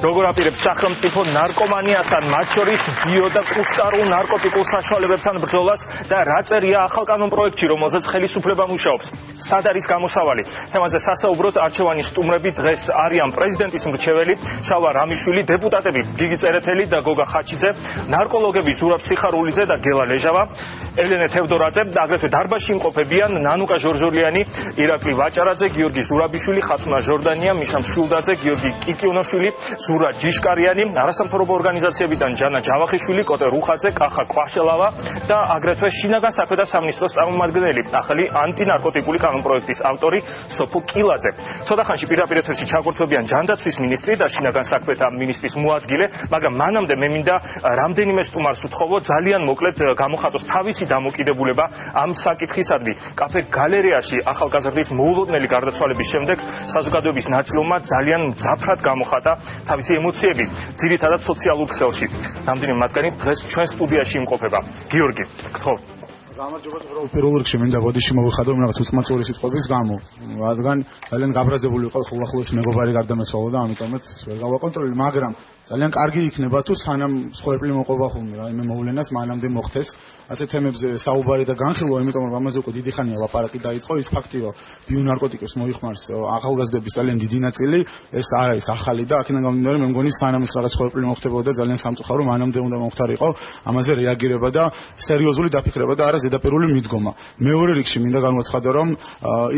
როგორ აპირებს სახელმწიფო ნარკომანიასთან, მათ შორის ბიო და კუსტარულ ნარკოტიკულ საშუალებებთან ბრძოლას და რა წერია ახალ კანონპროექტში, რომელზეც ხელისუფლება მუშაობს. სად არის გამოსავალი? თემაზე სასაუბროთ არჩევანის სტუმრები დღეს არიან პრეზიდენტის მრჩეველი შალვა რამიშვილი, დეპუტატები გიგი წერეთელი და გოგა ხაჩიძე, ნარკოლოგები ზურაბ სიხარულიძე და გელა ლეჟავა, ელენე თევდორაძე და აგრეთვე დარბაზში იმყოფებიან ნანუკა ჟორჟოლიანი, ირაკლი ვაჭარაძე, გიორგი ზურაბიშვილი, ხათუნა ჟორდანია, მიშა მშვილდაძე, გიორგი კიკიონოშვილი, ზურა ჯიშკარიანი, არასამთავრობო ორგანიზაციებიდან ჯანა ჯავახიშვილი, კოტე რუხაძე, კახა კვაშელავა და აგრეთვე შინაგან საქმეთა სამინისტროს წარმომადგენელი, ახალი ანტინარკოტიკული კანონპროექტის ავტორი სოფო კილაძე. ცოტა ხანში პირდაპირ ეთერში ჩაგვრთვებიან ჯანდაცვის მინისტრი და შინაგან საქმეთა მინისტრის მოადგილე, მაგრამ მანამდე მე მინდა რამდენიმე სტუმარს უთხოვო ძალიან მოკლედ გამოხატოს თავისი დამოკიდებულება ამ საკითხისადმი. კაფე გალერეაში ახალგაზრდის მოულოდნელი გარდაცვალების შემდეგ საზოგადოების ნაწილმა ძალიან მძაფრად გამოხატა თავისი ემოციები, ძირითადად სოციალურ ქსელში. რამდენიმე მათგანი დღეს ჩვენ სტუდიაში იმყოფება. გიორგი, გთხოვ. გამარჯობა, პირველ რიგში მინდა ბოდიში მოვიხადო რაღაც უცმაწური სიტყვების გამო, რადგან ძალიან გაბრაზებული იყო ხოლმე მეგობარი გარდამეცვალა და ამიტომაც ვერ გავაკონტროლე, მაგრამ ძალიან კარგი იქნება თუ სანამ სხვაერპლი მოყვება ხოლმე რაიმე მოვლენას მანამდე მოხდეს ასე თემებზე საუბარი და განხილვა, იმიტომ რომ ამაზე უკვე დიდი ხანია ლაპარაკი დაიწყო. ის ფაქტი, რომ ბიონარკოტიკებს მოიხმარს ახალგაზრდების ძალიან დიდი ნაწილი, ეს არ არის ახალი და აქედან გამომდინარე მე მგონი სანამ ეს რაღაც სხვაერპლი მოხდებოდა ძალიან სამწუხარო, მანამდე უნდა მოხდარიყო ამაზე რეაგირება და სერიოზული დაფიქრება და არა ზედაპირული მიდგომა. მეორე რიგში მინდა განვაცხადო, რომ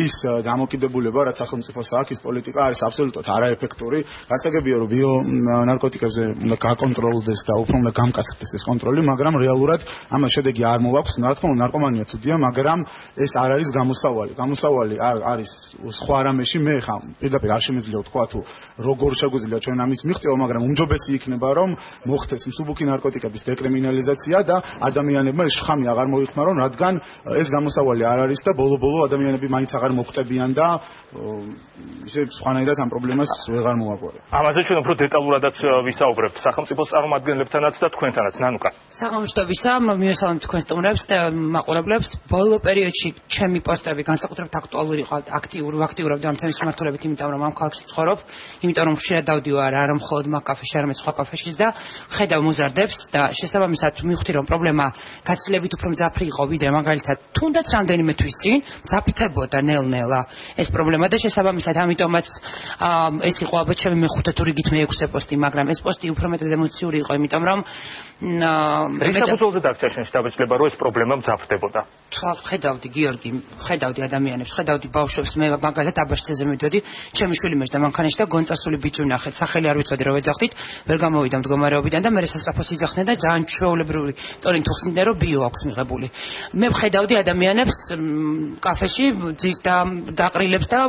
ის დამოკიდებულება, რაც სახელმწიფოს აქვს, ის პოლიტიკა არის აბსოლუტურად არაეფექტური. გასაგებია, რომ ბიონარკოტიკებზე უნდა გაკონტროლდეს და უფრო უნდა გამკაცრდეს ეს კონტროლი, მაგრამ რეალურად ამას შედეგი არ მოვაქვს. რა თქმა უნდა, ნარკომანია ცუდია, მაგრამ ეს არ არის გამოსავალი. გამოსავალი არის სხვა რამეში. მე ხა პირდაპირ არ შემიძლია ვთქვა თუ როგორ შეგვიძლია ჩვენ ამის მიღწევა, მაგრამ უმჯობესი იქნება, რომ მოხდეს მსუბუქი ნარკოტიკების დეკრიმინალიზაცია და ადამიანებმა ეს შხამი აღარ მოიხმარონ, რადგან ეს გამოსავალი არ არის და ბოლო-ბოლო ადამიანები მაინც აღარ მოხვდებიან და ისე სხვანაირად ამ პრობლემას ვეღარ მოაგვარებ. ამაზე ჩვენ უფრო დეტალურადაც ვისაუბრებთ სახელმწიფოს წარმომადგენლებთანაც და თქვენთანაც. ნანუკა. საღამოშტობისა, მივესალმებ თქვენ სტუმრებს და მაყურებლებს. ბოლო პერიოდში ჩემი პოსტები განსაკუთრებით აქტუალური იყო, აქტიურობდი ამ თემის მიმართულებით, იმიტომ რომ ამ ქალაქში ცხოვრობ, იმიტომ რომ ხშირად დავდივარ არა მხოლოდ მაგ კაფეში, არამედ სხვა კაფეშიც და ხედავ მოზარდებს და შესაბამისად მივხვდი, რომ პრობლემა გაცილებით უფრო მძაფრი იყო, ვიდრე მაგალითად თუნდაც რამდენიმე თვის წინ მძაფრდებოდა ნელ-ნელა ეს პრობლემა და შესაბამისად ამიტომაც ეს იყო ალბათ ჩემი მეხუთე თუ რიგით მეექვსე პოსტი, მაგრამ ეს პოსტი უფრო მეტად ემოციური იყო, იმიტომ რომ რის საფუძველზე დაგჭა შენ შთაბეჭდილება, რომ ეს პრობლემა მძაფრდებოდა? ხედავდი გიორგი, ხედავდი ადამიანებს, ხედავდი ბავშვებს, მე მაგალითად აბაშცეზე მივდოდი, ჩემი შვილი მეშ და მანქანაში და გონწასული ბიჭი ვნახეთ, სახელი არ ვიცოდი რომ ეძახდით, ვერ გამოვიდა მდგომარეობიდან და მე სასწრაფოს იძახდნენ და ძალიან ჩვეულებრივი ტონით უხსნიდნენ რომ ბიო აქვს მიღებული. მე ვხედავდი ადამიანებს კაფეში, ძის და დაყრილებს და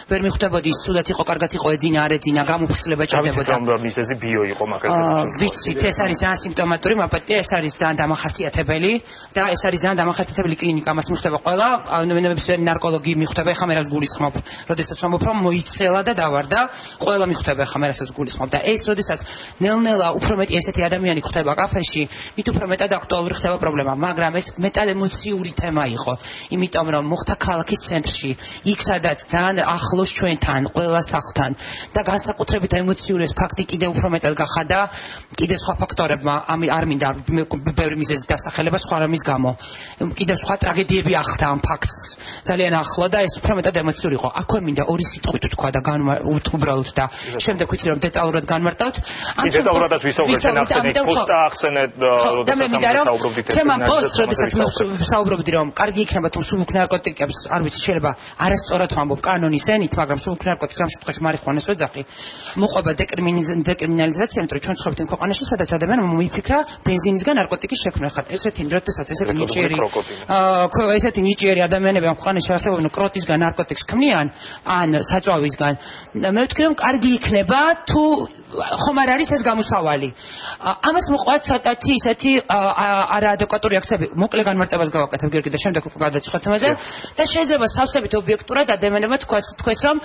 ვერ მიხვდებოდი ის სულად იყო, კარგად იყო, ეძინა, არ ეძინა, გამოფხსლება ჭირდებოდა. მიზეზი ბიო იყო მაგალითად. ვიცით, ეს არის ძალიან სიმპტომატური მაპატია, ეს არის ძალიან დამახასიათებელი და ეს არის ძალიან დამახასიათებელი კლინიკა, მას მიხვდება ყველა, ნებისმიერი ნარკოლოგი მიხვდება, ეხლა მე რას გულისხმობ, როდესაც ვამბობ, რომ მოიცელა და დავარდა, ყველა მიხვდება, ეხლა მე რასაც გულისხმობ და ეს როდესაც ნელ-ნელა უფრო მეტი ესეთი ადამიანი ხდება კაფეში, მით უფრო მეტად აქტუალური ხდება პრობლემა, მაგრამ ეს მეტად ემოციური თემა იყო, იმიტომ რომ მოხდა ქალაქის ცენტრში, იქ სადაც ძალიან ახლოს ჩვენთან, ყველა სახლთან და განსაკუთრებით ემოციური ეს ფაქტი კიდევ უფრო მეტად გახადა კიდე სხვა ფაქტორებმა, არ მინდა ბევრი მიზეზის დასახელება სხვა რამის გამო. კიდე სხვა ტრაგედიები ახდა ამ ფაქტს ძალიან ახლო და ეს უფრო მეტად ემოციური იყო. აქვე მინდა ორი სიტყვით თქვა და უბრალოდ და შემდეგ ვიცი რომ დეტალურად განმარტავთ. დეტალურადაც ვისაუბრეთ ახსენეთ პოსტა ახსენეთ როდესაც ჩემ ამ პოსტს როდესაც საუბრობდი რომ კარგი იქნება თუ მსუბუქ ნარკოტიკებს არ ვიცი შეიძლება არასწორად ვამბობ კანონის ენით, მაგრამ მსუბუქ ნარკოტიკს ამ შემთხვევაში მარიხუანას ვეძახი. მოყვება დეკრიმინალიზაცია, იმიტომ რომ ჩვენ ცხოვრობთ იმ ქვეყანაში, სადაც ადამიანმა მოიფიქრა ბენზინისგან ნარკოტიკის შექმნა. ხარ ესეთი როდესაც ესეთი ნიჭიერი ადამიანები ამ ქვეყანაში არსებობენ, კროტისგან ნარკოტიკს ქმნიან, ან საწვავისგან. მე ვთქვი რომ კარგი იქნება თუ ხომ არ არის ეს გამოსავალი. ამას მოყვა ცოტათი ისეთი არაადეკვატური აქციები. მოკლე განმარტებას გავაკეთებ გიორგი და შემდეგ უკვე გადაჭრით თემაზე და შეიძლება სავსებით ობიექტურად ადამიანებმა თქვეს რომ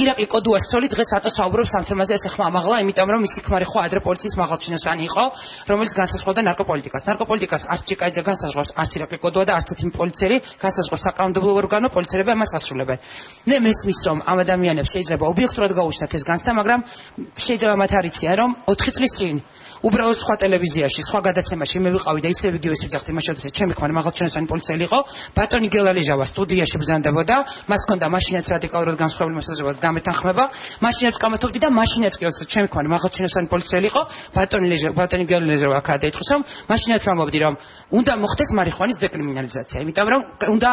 ირაკლი კოდუასწოლი დღეს რატო საუბრობს ამ თემაზე ესე ხმა ამაღლა, იმიტომ რომ მისი ქმარი ხო ადრე პოლიციის მაღალჩინოსანი იყო, რომელიც განსაზღვრავდა ნარკოპოლიტიკას. ნარკოპოლიტიკას არც ჭიკაიძე განსაზღვრავს, არც ირაკლი კოდუა და არც ერთი პოლიციელი განსაზღვრავს საკანონმდებლო ორგანო, პოლიციელები ამას ასრულებენ. მე მესმის რომ ამ ადამიანებს შეიძლება ობიექტურად გაუჩნდათ ეს განცდა, მაგრამ შეიძლება მათ არ იციან, რომ 4 წლის წინ უბრალოდ სხვა ტელევიზიაში, სხვა გადაცემაში მე ვიყავი და ისევ იგივე სიძახთი მაშინ ჩემი ქმარი მაღალჩინოსანი პოლიციელი იყო, ბატონი გელალეჟავა სტუდიაში ბრძანდებოდა, მას ჰქონდა მაშინაც რადიკალურად განსხვავებული მოსაზრება გამეთანხმება, მაშინაც კამათობდი და მაშინაც კი ჩემი ქმარი მაღალჩინოსანი პოლიციელი იყო, ბატონი გელალეჟავა აქ დაიწყოს, რომ მაშინაც ვამბობდი, რომ უნდა მოხდეს მარიხუანის დეკრიმინალიზაცია, იმიტომ რომ უნდა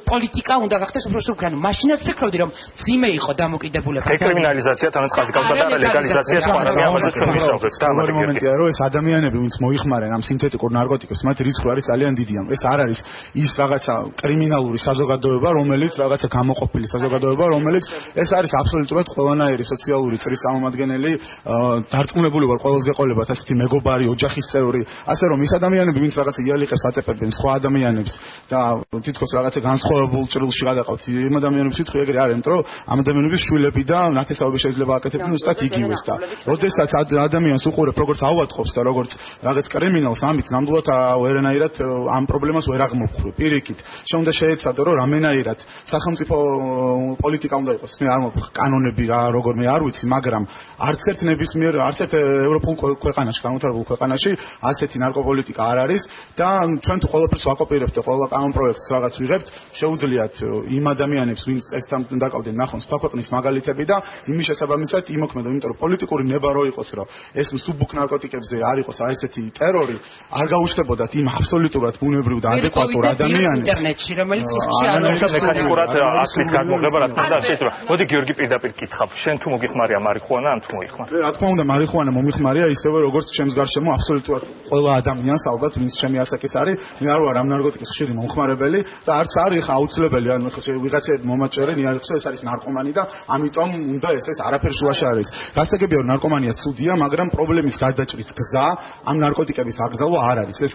პოლიტიკა უნდა გახდეს უფრო სრულგან. მაშინაც ვფიქრობდი, რომ ძიმე იყო დამოკიდებულება. დეკრიმინალიზაცია თანაც ხაზი გავდა და ლეგალიზაცია სხვა რამე ჩვენ ვისაუბრებთ და მომენტია რომ ეს ადამიანები ვინც მოიხმარენ ამ სინთეტიკურ ნარკოტიკებს მათი რიცხვი არის ძალიან დიდი. ეს არ არის ის რაღაცა კრიმინალური საზოგადოება, რომელიც რაღაცა გამოყოფილი საზოგადოება, რომელიც ეს არის აბსოლუტურად ყველანაირი სოციალური წრის წარმომადგენელი, დარწმუნებული ვარ ყველას გეყოლებათ ასეთი მეგობარი, ოჯახის წევრი, ასე რომ ის ადამიანები ვინც რაღაცა იალიყებს აწეპებენ სხვა ადამიანებს და თითქოს რაღაცა განსხვავებულ ჭრილში გადაყავთ იმ ადამიანებს სიტყვი ეგრე არ იმიტომ რომ ამ ადამიანების შვილები და ნათესაობები შეიძლება აკეთებდნენ უბრალოდ იგივეს და როდესაც ადამიანს უყურებ როგორც ავატყოფს და როგორც რაღაც კრიმინალს ამით ნამდვილად ვერანაირად ამ პრობლემას ვერ აღმოვხვრე პირიქით შეუნდა შეეცადო რომ რამენაირად სახელმწიფო პოლიტიკა უნდა იყოს მე არ მომხ კანონები რა როგორ მე არ ვიცი მაგრამ არც ერთ ნებისმიერ არც ერთ ევროპულ ქვეყანაში განვითარებულ ქვეყანაში ასეთი ნარკოპოლიტიკა არ არის და ჩვენ თუ ყველაფერს ვაკოპირებთ და ყველა კანონ პროექტს რაღაც ვიღებთ შეუძლიათ იმ ადამიანებს ვინც წესთან დაკავდნენ ნახონ სხვა ქვეყნის მაგალითები და იმის შესაბამისად იმოქმედო იმიტომ რომ პოლიტიკური ნება რო იყოს რომ ეს მსუბუქ ნარკოტიკებზე არ იყოს ესეთი ტერორი არ გაუჩნდებოდათ იმ აბსოლუტურად ბუნებრივ და ადეკვატურ ადამიანებს ინტერნეტში რომელიც ის მექანიკურად ასლის გადმოღება რა თქმა უნდა შეიძლება მოდი გიორგი პირდაპირ კითხავ შენ თუ მოგიხმარია მარიხუანა ან თუ მოიხმარ რა თქმა უნდა მარიხუანა მომიხმარია ისევე როგორც ჩემს გარშემო აბსოლუტურად ყველა ადამიანს ალბათ ვინც ჩემი ასაკის არის მე არ ვარ ამ ნარკოტიკის ხშირი მომხმარებელი და არც არის ხა აუცილებელი ან ვიღაცები მომაჭერე ნიარიხსო ეს არის ნარკომანი და ამიტომ უნდა ეს არაფერ შუაში არის გასაგებია რომ ნარკომანია ცუდია მაგრამ პრობლემის გადაჭრის გზა ამ ნარკოტიკების აკრძალვა არ არის ეს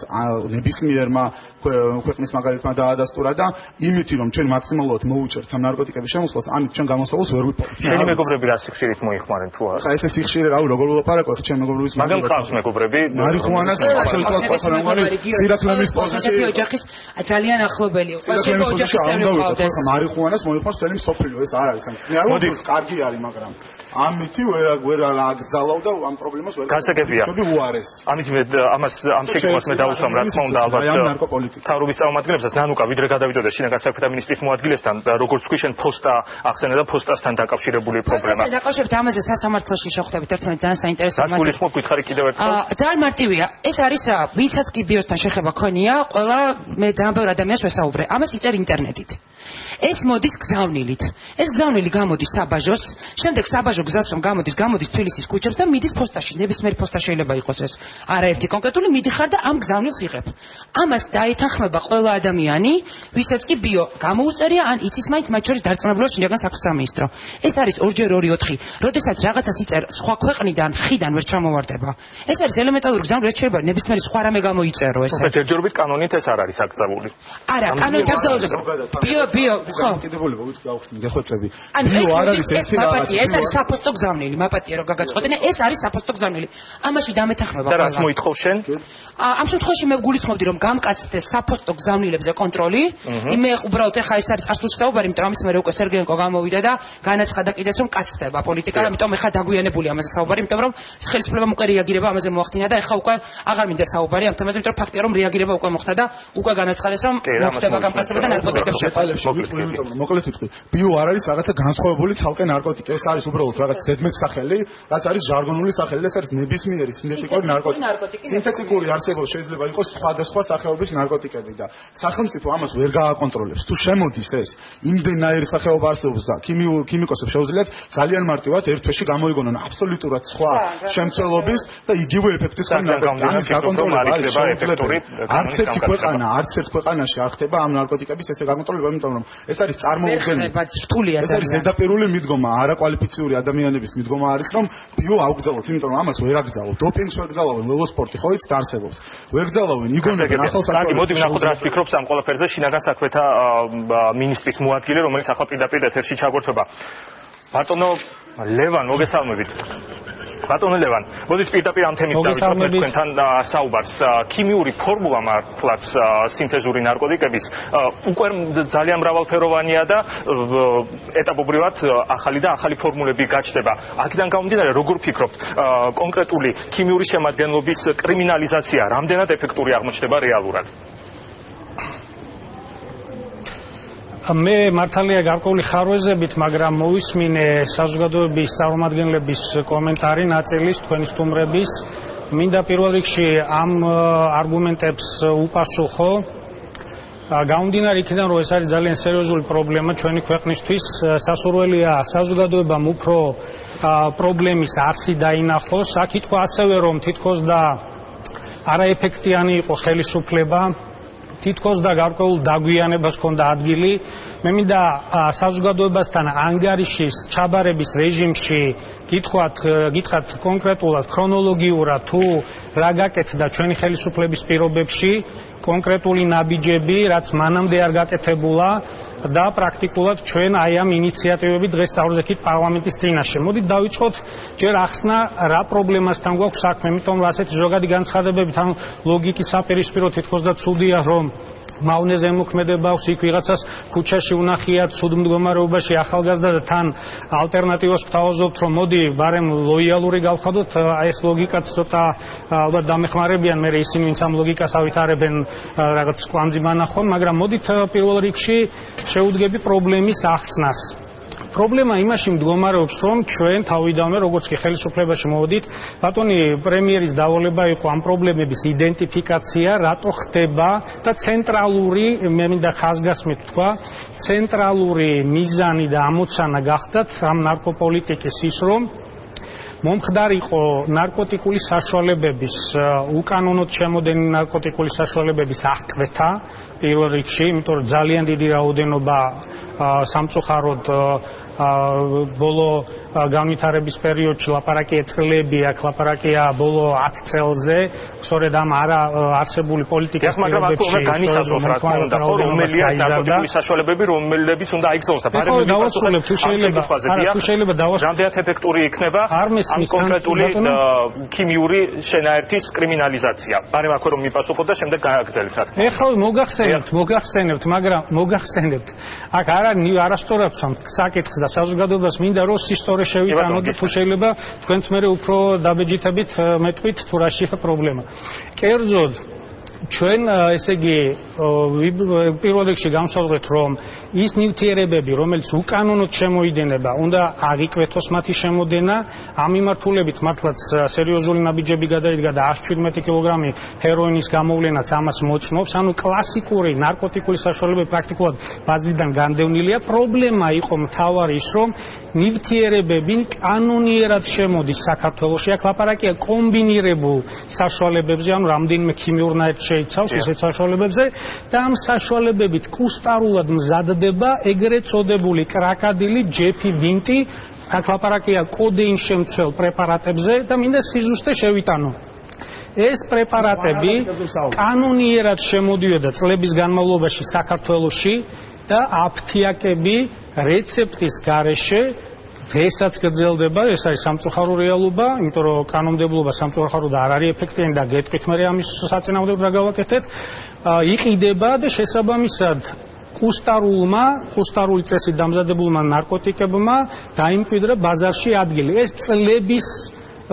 ნებისმიერმა ქვეყნის მაგალითმა დაადასტურა და იმითი რომ ჩვენ მაქსიმალურად მოუჭერთ ამ ნარკოტიკების შემოსვლას ამით ჩვენ გამოსავალს ვერ ვიპოვებთ შენი მეგობრები რა სიხშირით მოიხმარენ თუ არა ხა ეს სიხშირე რავი როგორ ვლაპარაკობ ჩემ მეგობრების მაგრამ ყავს მეგობრები მარიხუანას აბსოლუტურად ყველგან სირაქლემის პოზიციაში ოჯახის ძალიან ახლობელი სირაქლემის პოზიციაში მარიხუანას მოიხმარს თელი მსოფლიო ეს არ არის მე არ ვთქვი კარგი არის მაგრამ ამითი ვერ აკრძალავ და ამ პრობლემას ვერ გასაგებია ჩვენი უარეს ამით მე ამას ამ შეკითხვას მე დავუსვამ რა თქმა უნდა ალბათ თავრობის წარმომადგენლებსაც ნანუკა ვიდრე გადავიდოდა შინაგან საქმეთა მინისტრის მოადგილესთან და როგორც თქვი შენ ფოსტა ახსენე და ფოსტასთან დაკავშირებული პრობლემა ფოსტასთან დაკავშირებით ამაზე სასამართლოში შეხვდებით ერთმანეთს ძალიან საინტერესო გასაგულისმოდ გითხარი კიდევ ერთხელ ძალიან მარტივია ეს არის რა ვინცაც კი ბიოსთან შეხება ქონია ყველა მე ძალიან ბევრ ადამიანს ვესაუბრე ამას იწერ ინტერნეტით ეს მოდის გზავნილით ეს გზავნილი გამოდის საბაჟოს შემდეგ საბაჟო გზას რომ გამოდის თბილისის ქუჩებს და მიდის ფოსტაში ნებისმიერი ფოსტა შეიძლება იყოს ეს არაერთი კონკრეტული მიდიხარ და ამ გზავნილს იღებ ამას დაეთანხმება ყველა ადამიანი ვისაც კი ბიო გამოუწერია ან იცის მაინც მათ შორის დარწმუნებულად შინაგან საქმეთა სამინისტრო ეს არის 2x2 როდესაც რაღაცას იწერ სხვა ქვეყნიდან ხიდან ვერ ჩამოვარდება ეს არის ელემენტარული გზავნილი შეიძლება ნებისმიერი სხვა რამე გამოიწერო ეს ჯერჯერობით კანონით ეს არ არის აკრძალული არა კანონით აკრძალული ბიო ხო კიდევ გავხსნი გეხვეწები ბიო არ არის ერთი რაღაცა ეს არის საფოსტო გზავნილი მაპატია რომ გაგაწყოდნენ ეს არის საფოსტო გზავნილი ამაში დამეთანხმება და რას მოითხოვ შენ ამ შემთხვევაში მე გულისხმობდი რომ გამკაცდეს საფოსტო გზავნილებზე კონტროლი მე უბრალოდ ეხა ეს არის წასვლის საუბარი იმიტომ ამის მე უკვე სერგეენკო გამოვიდა და განაცხადა კიდეც რომ კაცდება პოლიტიკა ამიტომ ეხა დაგვიანებული ამაზე საუბარი იმიტომ რომ ხელისუფლებამ უკვე რეაგირება ამაზე მოახდინა და ეხა უკვე აღარ მინდა საუბარი ამ თემაზე იმიტომ რომ ფაქტია რომ რეაგირება უკვე მოხდა და უკვე განაცხადეს რომ მოხდება გამკაცება და ნარკოტიკებს მოკლედ ვიტყვი ბიო არ არის რაღაცა განსხვავებული ცალკე ნარკოტიკი ეს არის უბრალოდ რაღაც ზედმეტ სახელი რაც არის ჟარგონული სახელი და ეს არის ნებისმიერი სინთეტიკური ნარკოტიკი სინთეტიკური არსებობს შეიძლება იყოს სხვადასხვა სახეობის ნარკოტიკები და სახელმწიფო ამას ვერ გააკონტროლებს თუ შემოდის ეს იმდენაირი სახეობა არსებობს და ქიმიკოსებს შეუძლიათ ძალიან მარტივად ერთ თვეში გამოიგონონ აბსოლუტურად სხვა შემცველობის და იგივე ეფექტის ამის გაკონტროლება არის შეუძლებელი არც ერთ ქვეყანაში არ ხდება ამ ნარკოტიკების ესე გაკონტროლება იმიტომ რომ ეს არის წარმოუდგენელი ეს არის ზედაპირული მიდგომა არაკვალიფიციური ადამიანების მიდგომა არის რომ ბიო აუგზავნოთ იმიტომ რომ ამას ვერ აკრძალავთ დოპინგს ვერ გზალავენ ველოსპორტი ხო იცით არსებობს ვერ გზალავენ იგონებენ ახალ საშუალებებს მოდი ვნახოთ რა ფიქრობს ამ ყველაფერზე შინაგან საქმეთა მინისტრის მოადგილე რომელიც ახლა პირდაპირ ეთერში ჩაგვერთვება ბატონო ლევან მოგესალმებით ბატონო ლევან, მოდით პირდაპირ ამ თემით დავიწყოთ თქვენთან საუბარს. ქიმიური ფორმულა მართლაც სინთეზური ნარკოტიკების უკვე ძალიან მრავალფეროვანია და ეტაპობრივად ახალი და ახალი ფორმულები გაჩნდება. აქედან გამომდინარე, როგორ ფიქრობთ, კონკრეტული ქიმიური შემადგენლობის კრიმინალიზაცია რამდენად ეფექტური აღმოჩნდება რეალურად? მე მართალია გარკვეული ხარვეზებით, მაგრამ მოვისმინე საზოგადოების წარმომადგენლების კომენტარი ნაწილის თქვენი სტუმრების. მინდა პირველ რიგში ამ არგუმენტებს უპასუხო. გამომდინარე იქიდან, რომ ეს არის ძალიან სერიოზული პრობლემა ჩვენი ქვეყნისთვის, სასურველია საზოგადოებამ უფრო პრობლემის არსი დაინახოს. აქ ითქვა ასევე, რომ თითქოს და არაეფექტიანი იყო ხელისუფლება, თითქოს და გარკვეულ დაგვიანებას ჰქონდა ადგილი. მე მინდა საზოგადოებასთან ანგარიშის ჩაბარების რეჟიმში გითხრათ კონკრეტულად ქრონოლოგიურად თუ რა გაკეთდა ჩვენი ხელისუფლების პირობებში, კონკრეტული ნაბიჯები, რაც მანამდე არ გაკეთებულა და პრაქტიკულად ჩვენ აი ამ ინიციატივები დღეს წავდექით პარლამენტის წინაშე. მოდით დავიწყოთ ჯერ ახსნა რა პრობლემასთან გვაქვს საქმე, იმიტომ რომ ასეთი ზოგადი განცხადებებით ან ლოგიკის საპირისპირო თითქოს და ცუდია, რომ მავნეზე მოქმედება აქვს, იქ ვიღაცას ქუჩაში უნახიათ, ცუდ მდგომარეობაში ახალგაზრდა და თან ალტერნატივას გვთავაზობთ, რომ მოდი ბარემ ლოიალური გავხადოთ, ეს ლოგიკაც ცოტა ალბათ დამეხმარებიან მე ისინი, ვინც ამ ლოგიკას ავითარებენ რაღაც კვანძი მანახონ, მაგრამ მოდით პირველ რიგში შევუდგები პრობლემის ახსნას. პრობლემა იმაში მდგომარეობს, რომ ჩვენ თავიდანვე, როგორც კი ხელისუფლებაში მოვედით, ბატონი პრემიერის დავალება იყო ამ პრობლემების იდენტიფიკაცია, რატო ხდება და ცენტრალური, მე მინდა ხაზგასმით თქვა, ცენტრალური მიზანი და ამოცანა გახდათ ამ ნარკოპოლიტიკის ის, რომ მომხდარიყო ნარკოტიკული საშუალებების, უკანონოდ შემოდენი ნარკოტიკული საშუალებების აღკვეთა პირველ რიგში, იმიტომ რომ ძალიან დიდი რაოდენობა სამწუხაროდ ბოლო განვითარების პერიოდში ლაპარაკია წლები, აქ ლაპარაკია ბოლო 10 წელზე, სწორედ ამ არასებული პოლიტიკის მაგრამ აქ უნდა განისაზღვროს რა თქმა უნდა, ხო, რომელია ნარკოტიკული საშუალებები, რომლებიც უნდა აიგზავნოს და ბარემ დავასრულებ, თუ შეიძლება დავასრულებ, რამდენად ეფექტური იქნება ამ კონკრეტული ქიმიური შენაერთის კრიმინალიზაცია. ბარემ აქ რომ მიპასუხოთ და შემდეგ გააგრძელებთ. ეხლა მოგახსენებთ, მაგრამ მოგახსენებთ. აქ არასწორად საკითხს და საზოგადოებას მინდა რომ სისტორე შევიტანოთ და თუ შეიძლება თქვენც მე უფრო დაბეჯითებით მეტყვით თუ რაშია პრობლემა. კერძოდ ჩვენ ესე იგი პირველ რიგში გამსაზღვრეთ რომ ის ნივთიერებები რომელიც უკანონოდ შემოიდინება უნდა აღიკვეთოს მათი შემოდენა ამ მიმართულებით მართლაც სერიოზული ნაბიჯები გადაიდგა და 117 კილოგრამი ჰეროინის გამოვლენაც ამას მოწმობს ანუ კლასიკური ნარკოტიკული საშუალებები პრაქტიკულად ბაზიდან განდევნილია პრობლემა იყო მთავარი ის რომ ნივთიერებები კანონიერად შემოდის საქართველოში აქ ლაპარაკია კომბინირებულ საშუალებებზე ანუ რამდენიმე ქიმიურ ნაერთს შეიცავს ისეთ საშუალებებზე და ამ საშუალებებით კუსტარულად მზადდება ეგრეთ წოდებული კრაკადილი ჯეფი ვინტი აქ ლაპარაკია კოდეინ შემცველ პრეპარატებზე და მინდა სიზუსტე შევიტანო ეს პრეპარატები კანონიერად შემოდიოდა წლების განმავლობაში საქართველოში და აფთიაკები რეცეპტის გარეშე ესაც გრძელდება, ეს არის სამწუხარო რეალობა, იმიტომ რომ კანონმდებლობა სამწუხარო და არ არის ეფექტიანი და გეტყვით მე ამის საწინააღმდეგო რა გავაკეთეთ, იყიდება და შესაბამისად კუსტარული წესით დამზადებულმა ნარკოტიკებმა დაიმკვიდრა ბაზარში ადგილი. ეს წლების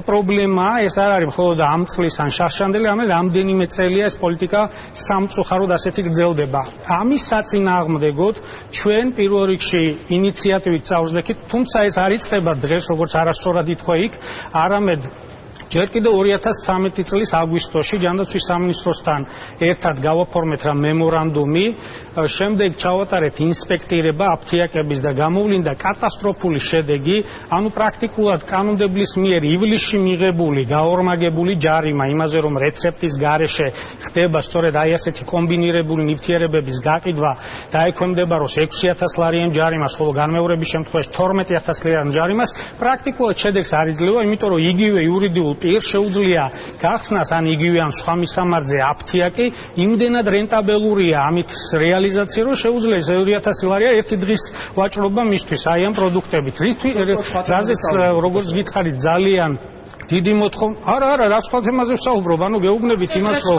პრობლემაა, ეს არ არის მხოლოდ ამ წლის ან შარშანდელი, ამან რამდენიმე წელია ეს პოლიტიკა სამწუხაროდ ასეთი გრძელდება. ამის საწინააღმდეგოდ ჩვენ პირველ რიგში ინიციატივით წავსდექით, თუმცა ეს არ იწყება დღეს, როგორც არასწორად ითქვა იქ, არამედ ჯერ კიდევ 2013 წლის აგვისტოში ჯანდაცვის სამინისტროსთან ერთად გავაფორმეთ რა მემორანდუმი, შემდეგ ჩავატარეთ ინსპექტირება აფთიაკების და გამოვლინდა კატასტროფული შედეგი, ანუ პრაქტიკულად კანონმდებლის მიერ ივლისში მიღებული, გაორმაგებული ჯარიმა იმაზე, რომ რეცეპტის გარეშე ხდება სწორედ აი ასეთი კომბინირებული ნივთიერებების გაყიდვა და ექვემდებაროს 6000 ლარიან ჯარიმას, ხოლო განმეორების შემთხვევაში 12000 ლარიან ჯარიმას, პრაქტიკულად შედეგს არ იძლევა, იმიტომ რომ იგივე იურიდიულ პირს შეუძლია გახსნას ან იგივე ან სხვა მისამართზე აფთიაკი, იმდენად რენტაბელურია ამით რეალიზაცია, რომ შეუძლია 2000 ლარია ერთი დღის ვაჭრობა მისთვის აი ამ პროდუქტებით. რაზეც როგორც გითხარით ძალიან დიდი არა, რა სხვა თემაზე ვსაუბრობ, ანუ გეუბნებით იმას, რომ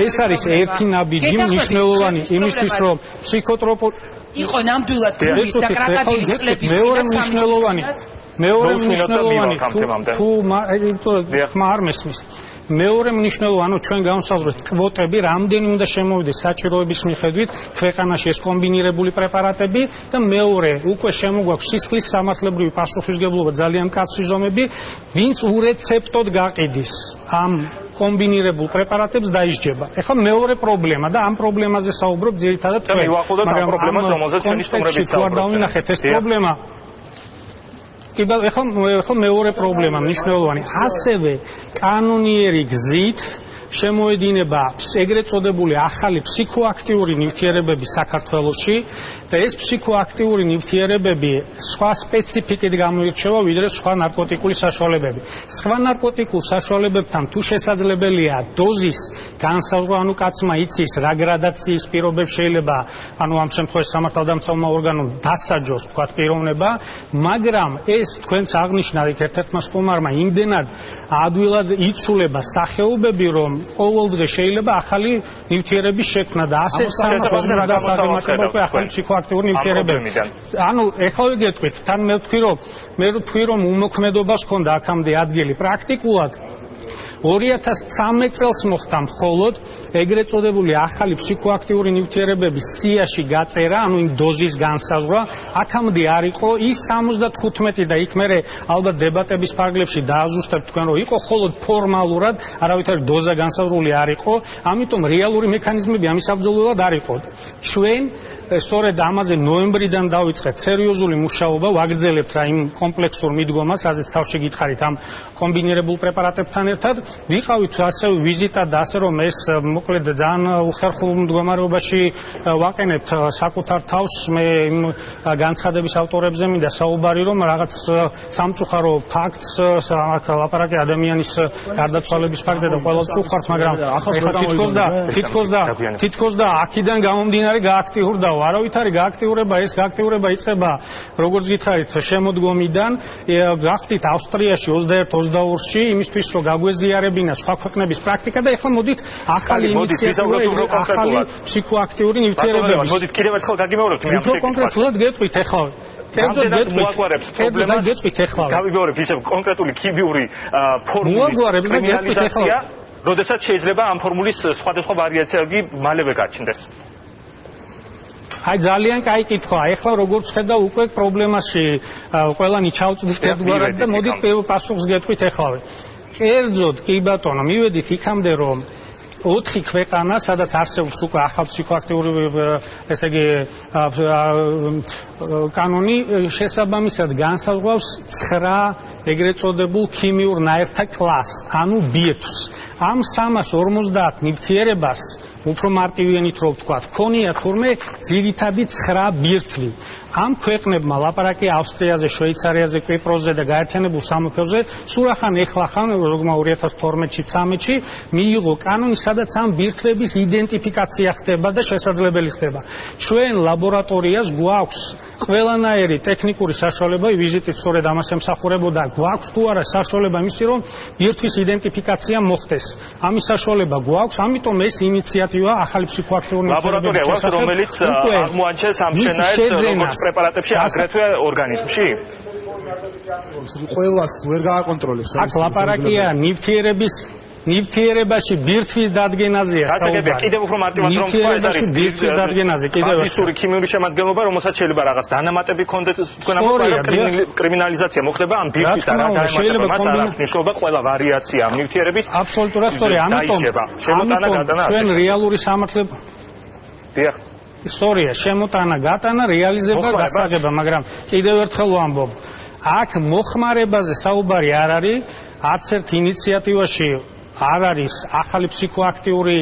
ეს არის ერთი ნაბიჯი მნიშვნელოვანი იმისთვის, რომ ფსიქოტროპული იყო ნამდვილად გულის და კრაკატილის წლების მეორე მნიშვნელოვანი თუ არ მესმის მეორე მნიშვნელოვანი, ანუ ჩვენ განსაზღვრეთ კვოტები, რამდენი უნდა შემოვიდეს საჭიროების მიხედვით ქვეყანაში ეს კომბინირებული პრეპარატები და მეორე, უკვე შემოგვაქვს სისხლის სამართლებრივი პასუხისმგებლობა ძალიან მკაცრი ზომები, ვინც ურეცეპტოდ გაყიდის ამ კომბინირებულ პრეპარატებს დაისჯება. ეხლა მეორე პრობლემა და ამ პრობლემაზე საუბრობ ძირითადად თქვენ. მაგრამ პრობლემას რომელზეც ჩვენი სტუმრები საუბრობენ. დავინახეთ ეს პრობლემა ეხლა მეორე პრობლემა მნიშვნელოვანი. ასევე კანონიერი გზით შემოედინება ეგრეთ წოდებული ახალი ფსიქოაქტიური ნივთიერებები საქართველოში და ეს ფსიქოაქტიური ნივთიერებები სხვა სპეციფიკით გამოირჩევა ვიდრე სხვა ნარკოტიკული საშუალებები. სხვა ნარკოტიკულ საშუალებებთან თუ შესაძლებელია დოზის განსაზღვრა, ანუ კაცმა იცის რა გრადაციის პირობებს შეიძლება, ანუ ამ შემთხვევაში სამართალდამცავმა ორგანომ დასაჯოს თქვათ პიროვნება, მაგრამ ეს თქვენც აღნიშნავთ ერთ-ერთმა სტუმარმა იმდენად ადვილად იცულება სახეობები, რომ ყოველდღე შეიძლება ახალი ნივთიერების შექმნა და ასე სამართალდამცავმა ახალი ფსიქოაქტიური ნივთიერებები. ანუ ეხლა გეტყვით, თან მე ვთქვი, რომ უმოქმედობას ჰქონდა აქამდე ადგილი პრაქტიკულად 2013 წელს მოხდა მხოლოდ ეგრეთ წოდებული ახალი ფსიქოაქტიური ნივთიერებების სიაში გაწერა, ანუ იმ დოზის განსაზღვრა, აქამდე არ იყო ის 75 და იქ მერე ალბათ დებატების ფარგლებში დააზუსტებთ თქვენ, რომ იყო მხოლოდ ფორმალურად არავითარი დოზა განსაზღვრული არ იყო, ამიტომ რეალური მექანიზმები ამის აბრძოლებლად არ იყო. ჩვენ სწორედ ამაზე ნოემბრიდან დავიწყეთ სერიოზული მუშაობა, ვაგრძელებთ რა იმ კომპლექსურ მიდგომას, რაზეც თავში გითხარით ამ კომბინირებულ პრეპარატებთან ერთად. ვიყავით ასევე ვიზიტად და ასე რომ ეს მოკლედ ძალიან უხერხულ მდგომარეობაში ვაყენებთ საკუთარ თავს. მე იმ განცხადების ავტორებზე მინდა საუბარი, რომ რაღაც სამწუხარო ფაქტს აქ ლაპარაკი ადამიანის გარდაცვალების ფაქტზე და ყველა წუხართ, მაგრამ თითქოს და აქედან გამომდინარე გააქტიურდა არავითარი გააქტიურება, ეს გააქტიურება იწყება როგორც გითხარით შემოდგომიდან, გახდით ავსტრიაში 21-22-ში იმისთვის რომ გაგვეზიარებინა სხვა ქვეყნების პრაქტიკა და ეხლა მოდით ახალი ინიციატივა, ახალი ფსიქოაქტიური ნივთიერებების. მოდით კიდევ ერთხელ გაგიმეორებთ მე ამ შეკითხვას. კონკრეტულად გეტყვით ეხლა. გეტყვით ეხლა. გავიგორებ ისე კონკრეტული ქიმიური ფორმულის კრიმინალიზაცია, როდესაც შეიძლება ამ ფორმულის სხვადასხვა ვარიაციები მალევე გაჩნდეს. აი ძალიან კაი კითხვა. ეხლა როგორც ხედა უკვე პრობლემაში ყველანი ჩავწვდით ერთგვარად და მოდით პირველ პასუხს გეტყვით ეხლავე. კერძოდ კი ბატონო, მივედით იქამდე რომ 4 ქვეყანა, სადაც არსებობს უკვე ახალ ფსიქოაქტიური ესე იგი კანონი შესაბამისად განსაზღვრავს 9 ეგრეთ წოდებულ ქიმიურ ნაერთთა კლასს, ანუ ბირთვს. ამ 350 ნივთიერებას უფრო მარტივიანით რო ვთქვა, ქონია თურმე ძირითადი 9 ბირთვი. ამ ქვეყნებმა ლაპარაკი ავსტრიაზე, შვეიცარიაზე, კვიპროსზე და გაერთიანებულ სამეფოზე სულახან ეხლახან 2012-13-ში მიიღო კანონი, სადაც ამ ბირთვების იდენტიფიკაცია ხდება და შესაძლებელი ხდება. ჩვენ ლაბორატორიას გვაქვს ყველანაირი ტექნიკური საშუალება, ვიზიტით სწორედ ამას ემსახურებოდა, გვაქვს თუ არა საშუალება იმისი, რომ ბირთვის იდენტიფიკაცია მოხდეს. ამის საშუალება გვაქვს, ამიტომ ეს ინიციატივა ახალი ფსიქოაქტიური ლაბორატორია გვაქვს, რომელიც აღმოაჩენს ამ შენაერთს როგორც პრეპარატებში, აგრეთვე ორგანიზმში. ყველას ვერ გააკონტროლებს. აქ ლაპარაკია ნივთიერებაში ბირთვის დადგენაზეა საუბარი. კიდევ უფრო მარტივად რომ თქვა, ეს არის ბირთვის დადგენაზე, კიდევ ბაზისური ქიმიური შემადგენლობა, რომელსაც შეიძლება რაღაც დანამატები ქონდეთ, თქვენ ამბობთ, კრიმინალიზაცია მოხდება ამ ბირთვის და რა დაემატება მას არ აქვს მნიშვნელობა, ყველა ვარიაცია ამ ნივთიერების აბსოლუტურად სწორია, ამიტომ ჩვენ რეალური სამართლება დიახ ისტორია შემოტანა გატანა რეალიზება გასაგება, მაგრამ კიდევ ერთხელ ვამბობ, აქ მოხმარებაზე საუბარი არ არის, არც ერთ ინიციატივაში არ არის ახალი ფსიქოაქტიური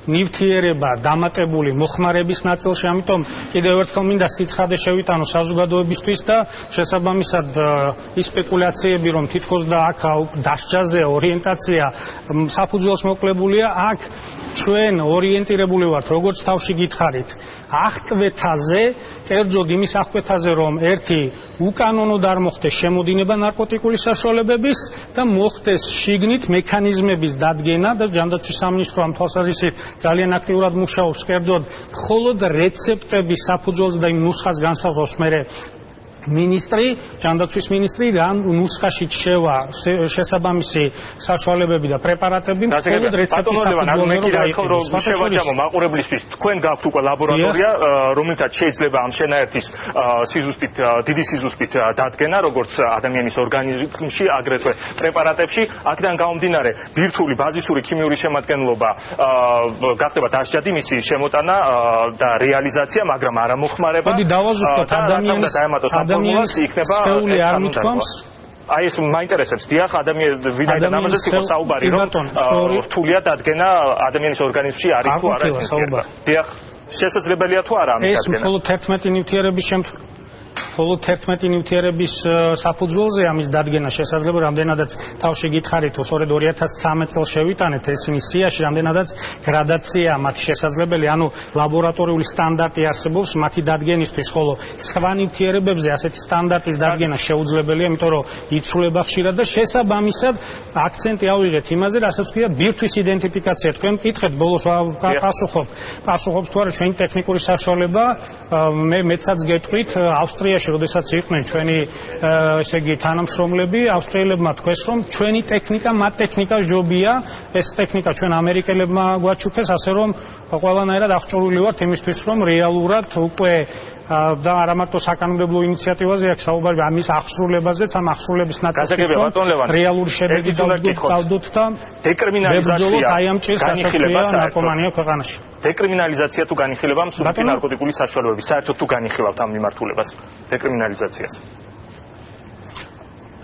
ნივთიერება დამატებული მოხმარების ნაწილში, ამიტომ კიდევ ერთხელ მინდა სიცხადე შევიტანო საზოგადოებისთვის და შესაბამისად ის სპეკულაციები, რომ თითქოს და აქ დასჯაზე ორიენტაცია საფუძველს მოკლებულია, აქ ჩვენ ორიენტირებული ვართ, როგორც თავში გითხარით, აღკვეთაზე, კერძოდ იმის აღკვეთაზე, რომ ერთი უკანონოდ არ მოხდეს შემოდინება ნარკოტიკული საშუალებების და მოხდეს შიგნით მექანიზმების დადგენა და ჯანდაცვის სამინისტრო ამ თვალსაზრისით ძალიან აქტიურად მუშაობს, კერძოდ მხოლოდ რეცეპტების საფუძველზე და იმ ნუსხას განსაზღვრავს მერე მინისტრი, ჯანდაცვის მინისტრი, რამ ნუსხაში შევა შესაბამისი საშუალებები და პრეპარატები მხოლოდ რეცეპტის საფუძველზე შევაჯამო მაყურებლისთვის, თქვენ გაქვთ უკვე ლაბორატორია, რომელთაც შეიძლება ამ შენაერთის სიზუსტით, დიდი სიზუსტით დადგენა, როგორც ადამიანის ორგანიზმში, აგრეთვე პრეპარატებში, აქედან გამომდინარე, ბირთვული ბაზისური ქიმიური შემადგენლობა გახდება დასჯადი, მისი შემოტანა და რეალიზაცია, მაგრამ არა მოხმარება. მოდი დავაზუსტოთ ადამიანის სხეული არ მithkoms აი ეს მაინტერესებს დიახ ვიდრე ამაზეც იყო საუბარი რომ რთულია დადგენა ადამიანის ორგანიზმში არის თუ არა ეს დიახ შესაძლებელია თუ არა ამის დადგენა ეს მხოლოდ 11 ნივთიერების მხოლოდ 11 ნივთიერების საფუძველზე ამის დადგენა შესაძლებელი, რამდენადაც თავში გითხარით, სწორედ 2013 წელს შევიტანეთ ესენი სიაში, რამდენადაც გრადაცია მათი შესაძლებელი, ანუ ლაბორატორიული სტანდარტი არსებობს მათი დადგენისთვის, ხოლო სხვა ნივთიერებებზე ასეთი სტანდარტის დადგენა შეუძლებელია, იმიტომ რომ იცვლება ხშირად და შესაბამისად აქცენტი ავიღეთ იმაზე, რასაც ქვია ბირთვის იდენტიფიკაცია. თქვენ მკითხეთ ბოლოს პასუხობს თუ არა ჩვენი ტექნიკური საშუალება, მეცაც გეტყვით ავსტრიაში როდესაც იყვნენ ჩვენი ესე იგი თანამშრომლები, ავსტრიელებმა თქვეს, რომ ჩვენი ტექნიკა, მათ ტექნიკა ჯობია, ეს ტექნიკა ჩვენ ამერიკელებმა გვაჩუქეს, ასე რომ ყველანაირად აღჭურვილი ვართ იმისთვის, რომ რეალურად უკვე და არა მარტო საკანონმდებლო ინიციატივაზე აქვს საუბარი ამის აღსრულებაზეც, ამ აღსრულების ნაწილში რეალური შედეგი დავდოთ და დეკრიმინალიზაცია აი ამ ჭირს განიხილება ნარკომანია ქვეყანაში. დეკრიმინალიზაცია თუ განიხილება მსუბუქი ნარკოტიკული საშუალებების, საერთოდ თუ განიხილავთ ამ მიმართულებას, დეკრიმინალიზაციას.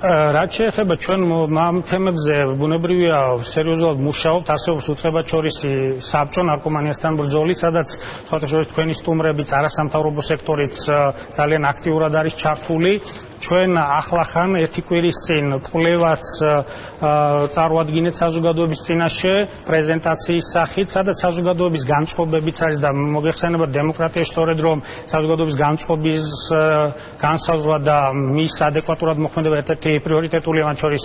რაც შეეხება ჩვენ ამ თემებზე ბუნებრივია სერიოზულად მუშაობთ, არსებობს უწყებაჩორისი საბჭო ნარკომანიასთან ბრძოლის, სადაც სხვადასხვა თქვენი სტუმრებიც, არასამთავრობო სექტორიც ძალიან აქტიურად არის ჩართული. ჩვენ ახლახან ერთი კვირის წინ კვლევაც წარვადგინეთ საზოგადოების წინაშე პრეზენტაციის სახით, სადაც საზოგადოების განწყობებიც არის და მოგეხსენება დემოკრატიაში სწორედ რომ საზოგადოების განწყობის განსაზღვრა და მის ადეკვატურად მოქმედება ერთ-ერთი პრიორიტეტული მათ შორის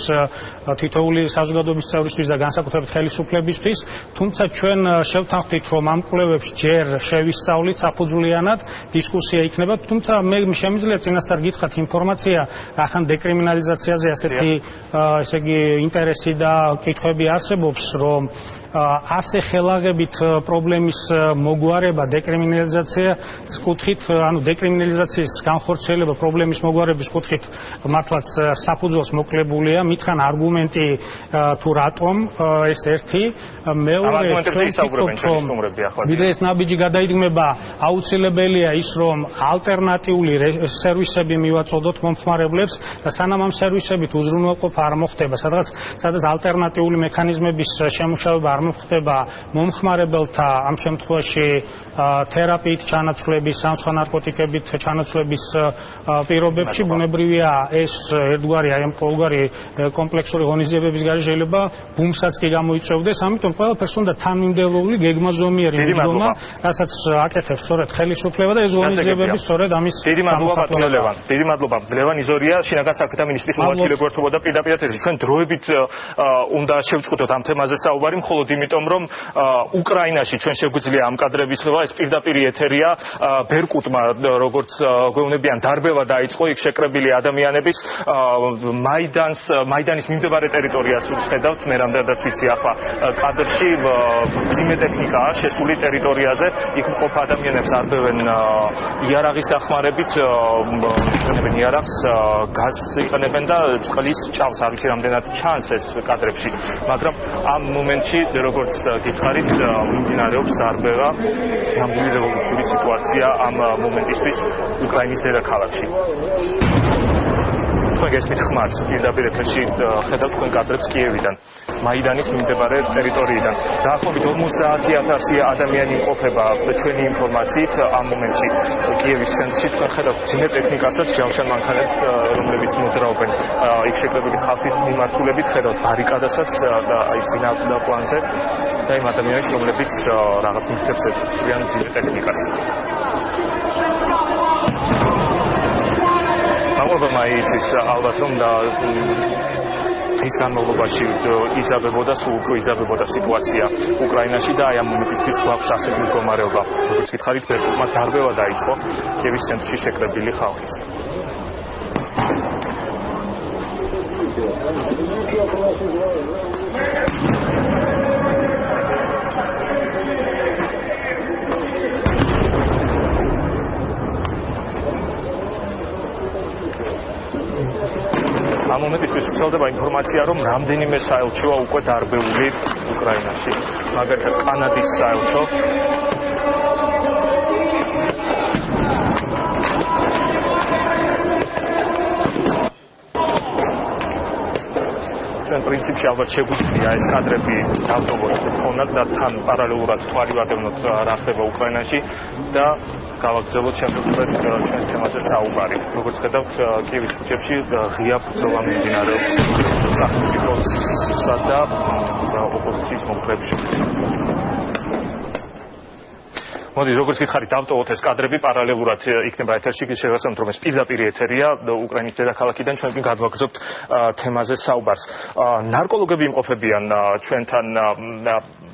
თითოეული საზოგადოების წევრისთვის და განსაკუთრებით ხელისუფლებისთვის, თუმცა ჩვენ შევთანხმდით რომ ამ კვლევებს ჯერ შევისწავლით საფუძვლიანად, დისკუსია იქნება, თუმცა მე შემიძლია წინასწარ გითხრათ ინფორმაცია ახან დეკრიმინალიზაციაზე ასეთი ესე იგი ინტერესი და კითხვები არსებობს, რომ ასე ხელაღებით პრობლემის მოგვარება დეკრიმინალიზაციის კუთხით, ანუ დეკრიმინალიზაციის განხორციელება პრობლემის მოგვარების კუთხით მართლაც საფუძველს მოკლებულია, მითხრან არგუმენტი თუ რატომ ეს ერთი, მეორე ვიდრე ეს ნაბიჯი გადაიდგმება, აუცილებელია ის, რომ ალტერნატიული სერვისები მივაწოდოთ მომხმარებლებს და სანამ ამ სერვისებით უზრუნველყოფა არ მოხდება, სადაც ალტერნატიული მექანიზმების შემუშავება არ მოხდება მომხმარებელთა ამ შემთხვევაში თერაპიით ჩანაცვლების, ან სხვა ნარკოტიკებით ჩანაცვლების პირობებში, ბუნებრივია ეს ერთგვარი აი ამ ყოველგვარი კომპლექსური ღონისძიებების გარშე შეიძლება ბუმსაც კი გამოიწვევდეს, ამიტომ ყველაფერს უნდა თანმიმდევრული გეგმაზომიერი მიდგომა, რასაც აკეთებს სწორედ ხელისუფლება და ეს ღონისძიებები სწორედ ამის გამოსატვირთებაა. დიდი მადლობა. ლევან იზორია, შინაგან საქმეთა მინისტრის მოადგილე გვერდთმობდა პირდაპირ ეთერში. ჩვენ დროებით უნდა შევწყვიტოთ ამ თემაზე საუბარი, მხოლოდ იმიტომ, რომ უკრაინაში ჩვენ შეგვიძლია ამ კადრების ხება, ეს პირდაპირ ეთერია, ბერკუტმა, როგორც გვეუბნებიან, დარბევა დაიწყო, იქ შეკრებილი ადამიანების მაიდანის მიმდებარე ტერიტორიას ვხედავთ, მე რამდენადაც ვიცი ახლა კადრში ძიმე ტექნიკაა შესული ტერიტორიაზე, იქ მყოფ ადამიანებს არბევენ იარაღის დახმარებით, იყენებენ იარაღს, გაზს იყენებენ და წყლის ჭავს, არ ვიცი რამდენად ჩანს ეს კადრებში, მაგრამ ამ მომენტში როგორც გითხარით, მიმდინარეობს დარბევა, ნამდვილი რევოლუციური სიტუაცია ამ მომენტისთვის უკრაინის დედაქალაქში. თქვენ გესმით ხმარს პირდაპირ ეთერში ხედავთ თქვენ კადრებს კიევიდან მაიდანის მიმდებარე ტერიტორიიდან დაახლოებით 50,000 ადამიანი იმყოფება ჩვენი ინფორმაციით ამ მომენტში კიევის ცენტრში თქვენ ხედავთ ძიმე ტექნიკასაც ჯავშან მანქანებს რომლებიც მოძრაობენ იქ შეკრებილი ხალხის მიმართულებით ხედავთ ბარიკადასაც და აი ძინა პლანზე და იმ ადამიანებს რომლებიც რაღაც მისდევს ძალიან ძიმე ტექნიკას მოგობა მაიცის ალბათ რომ და ის განმავლობაში იძაბებოდა სულ უფრო იძაბებოდა სიტუაცია უკრაინაში და აი ამ მომენტისთვის გვაქვს ასეთი მდგომარეობა როგორც გითხარით ვერტულმა დარბევა დაიწყო კიევის ცენტრში შეკრებილი ხალხის ამ მომენტისთვის ვრცელდება ინფორმაცია, რომ რამდენიმე საელჩოა უკვე დარბეული უკრაინაში. მაგალითად, კანადის საელჩო ჩვენ პრინციპში ალბათ შეგვიძლია ეს კადრები დავტოვოთ ფონად და თან პარალელურად თვალი ვადევნოთ რა ხდება უკრაინაში და გავაგრძელოთ შემდგომად ჩვენს თემაზე საუბარი. როგორც ხედავთ, კიევის ქუჩებში ღია ბრძოლა მიმდინარეობს სახელმწიფოსა და ოპოზიციის მომხრეებს შორის. მოდი, როგორც გითხარით, დავტოვოთ ეს კადრები პარალელურად იქნება ეთერში, შეგახსენებთ, რომ ეს პირდაპირ ეთერია უკრაინის დედაქალაქიდან, ჩვენ კი გადვაგრძობთ თემაზე საუბარს. ნარკოლოგები იმყოფებიან ჩვენთან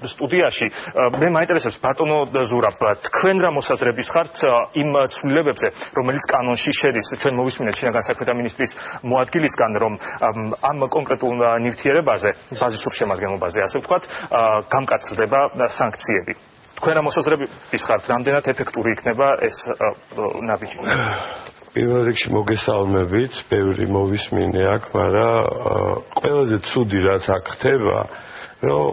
სტუდიაში. მე მაინტერესებს ბატონო ზურაბ, თქვენ რა მოსაზრების ხართ იმ ცვლილებებზე, რომელიც კანონში შედის. ჩვენ მოვისმინეთ შინაგან საქმეთა მინისტრის მოადგილისგან, რომ ამ კონკრეტულ ნივთიერებაზე, ბაზისურ შემადგენლობაზე, ასე ვთქვათ, გამკაცრდება სანქციები. თქვენ რა მოსაზრების ხართ, რამდენად ეფექტური იქნება ეს ნაბიჯი? პირველ რიგში მოგესალმებით, ბევრი მოვისმინე აქ, მაგრამ ყველაზე ცუდი რაც აქ ხდება, რომ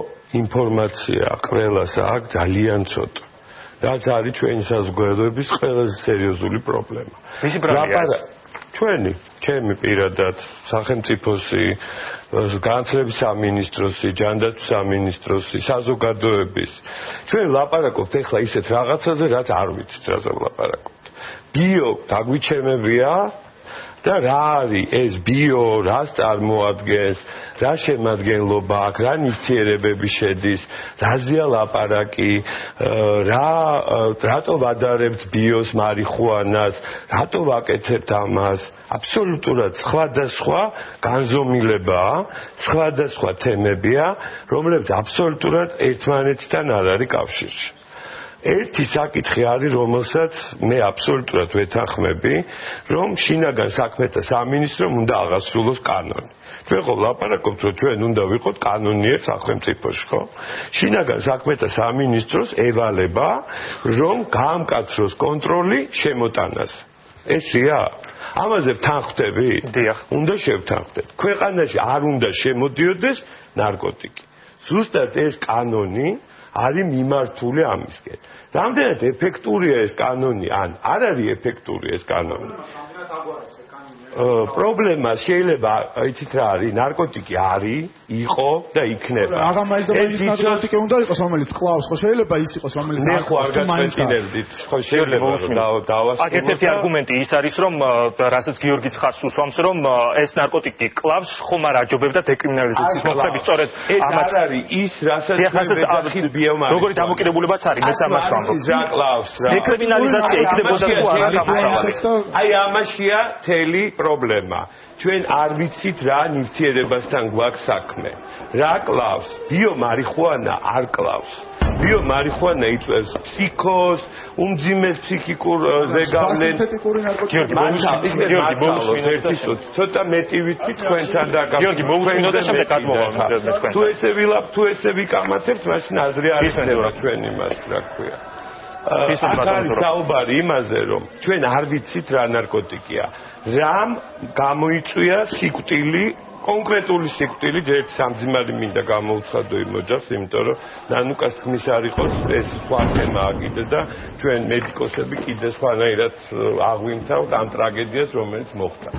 ინფორმაცია ყველას აქ ძალიან ცოტა. რაც არის ჩვენი საზოგადოების ყველაზე სერიოზული პრობლემა. ვისი პრობლემაა? ჩემი პირადად სახელმწიფოსი, განათლების სამინისტროსი, ჯანდაცვის სამინისტროსი, საზოგადოების. ჩვენ ვლაპარაკობთ ეხლა ისეთ რაღაცაზე, რაც არ ვიცით, რაზე ვლაპარაკობთ. ბიო დაგვიჩემებია და რა არის ეს ბიო, რას წარმოადგენს, რა შემადგენლობა აქვს, რა ნივთიერებები შედის, რაზეა ლაპარაკი, რატო ვადარებთ ბიოს, მარიხუანას, რატო ვაკეთებთ ამას. აბსოლუტურად სხვადასხვა განზომილებაა, სხვადასხვა თემებია, რომლებიც აბსოლუტურად ერთმანეთთან არ არის კავშირში. ერთი საკითხი არის, რომელსაც მე აბსოლუტურად ვეთანხმები, რომ შინაგან საქმეთა სამინისტრომ უნდა აღასრულოს კანონი. ჩვენ ხო ვლაპარაკობთ, რომ ჩვენ უნდა ვიყოთ კანონიერ სახელმწიფოში, ხო? შინაგან საქმეთა სამინისტროს ევალება, რომ გაამკაცროს კონტროლი შემოტანაზე. ესია? ამაზე ვთანხმდები? დიახ. უნდა შევთანხმდეთ. ქვეყანაში არ უნდა შემოდიოდეს ნარკოტიკი. ზუსტად ეს კანონი არის მიმართული ამისკენ. რამდენად ეფექტურია ეს კანონი, ან არ არის ეფექტური ეს კანონი? პრობლემა შეიძლება, იცით რა არის, ნარკოტიკი არის, იყო და იქნება. აღამაის და ის ნარკოტიკი უნდა იყოს, რომელიც კლავს, ხო შეიძლება ის იყოს, რომელიც არ ყავს, მაინცინებდით, ხო შეიძლება დავასრულოთ. აქ ერთ-ერთი არგუმენტი ის არის, რომ რასაც გიორგიც ხარს უსვამს, რომ ეს ნარკოტიკი კლავს, ხომ არ აჯობებდა დეკრიმინალიზაციის მოხდების სწორედ ამას. ეს არის ის, რასაც ვეძახის ბიომარი. როგორი დამოკიდებულებაც არის, მეც ამას ვამბობ. რა კლავს რა. დეკრიმინალიზაცია იქნებოდა თუ არა გამოსავალი. აი ამაშია თელი პრობლემა. ჩვენ არ ვიცით რა ნივთიერებასთან გვაქვს საქმე. რა კლავს? ბიომარიხუანა არ κλავს. ბიომარიხუანა იწვევს ფსიქოს, უმძიმეს ფსიქიკურ ზეგავლენს. გიორგი მოვუსმინოთ, ცოტა მეტი ვიცით თქვენთან და გიორგი მოვუსმინოთ და შემდეგ გადმოვარდნით თქვენ. თუ ესე ვიკამათებთ, მაშინ აზრი არ იქნება ჩვენ იმას, რა ქვია. აქ არის საუბარი იმაზე, რომ ჩვენ არ ვიცით რა ნარკოტიკია. რამ გამოიწვია სიკვდილი, კონკრეტული სიკვდილი, ერთ სამძიმარი მინდა გამოუცხადო იმ ოჯახს, იმიტომ რომ ნანუკას თქმის არ იყოს, ეს სხვა თემაა კიდე და ჩვენ მედიკოსები კიდე სხვანაირად აღვიმთავთ ამ ტრაგედიას, რომელიც მოხდა.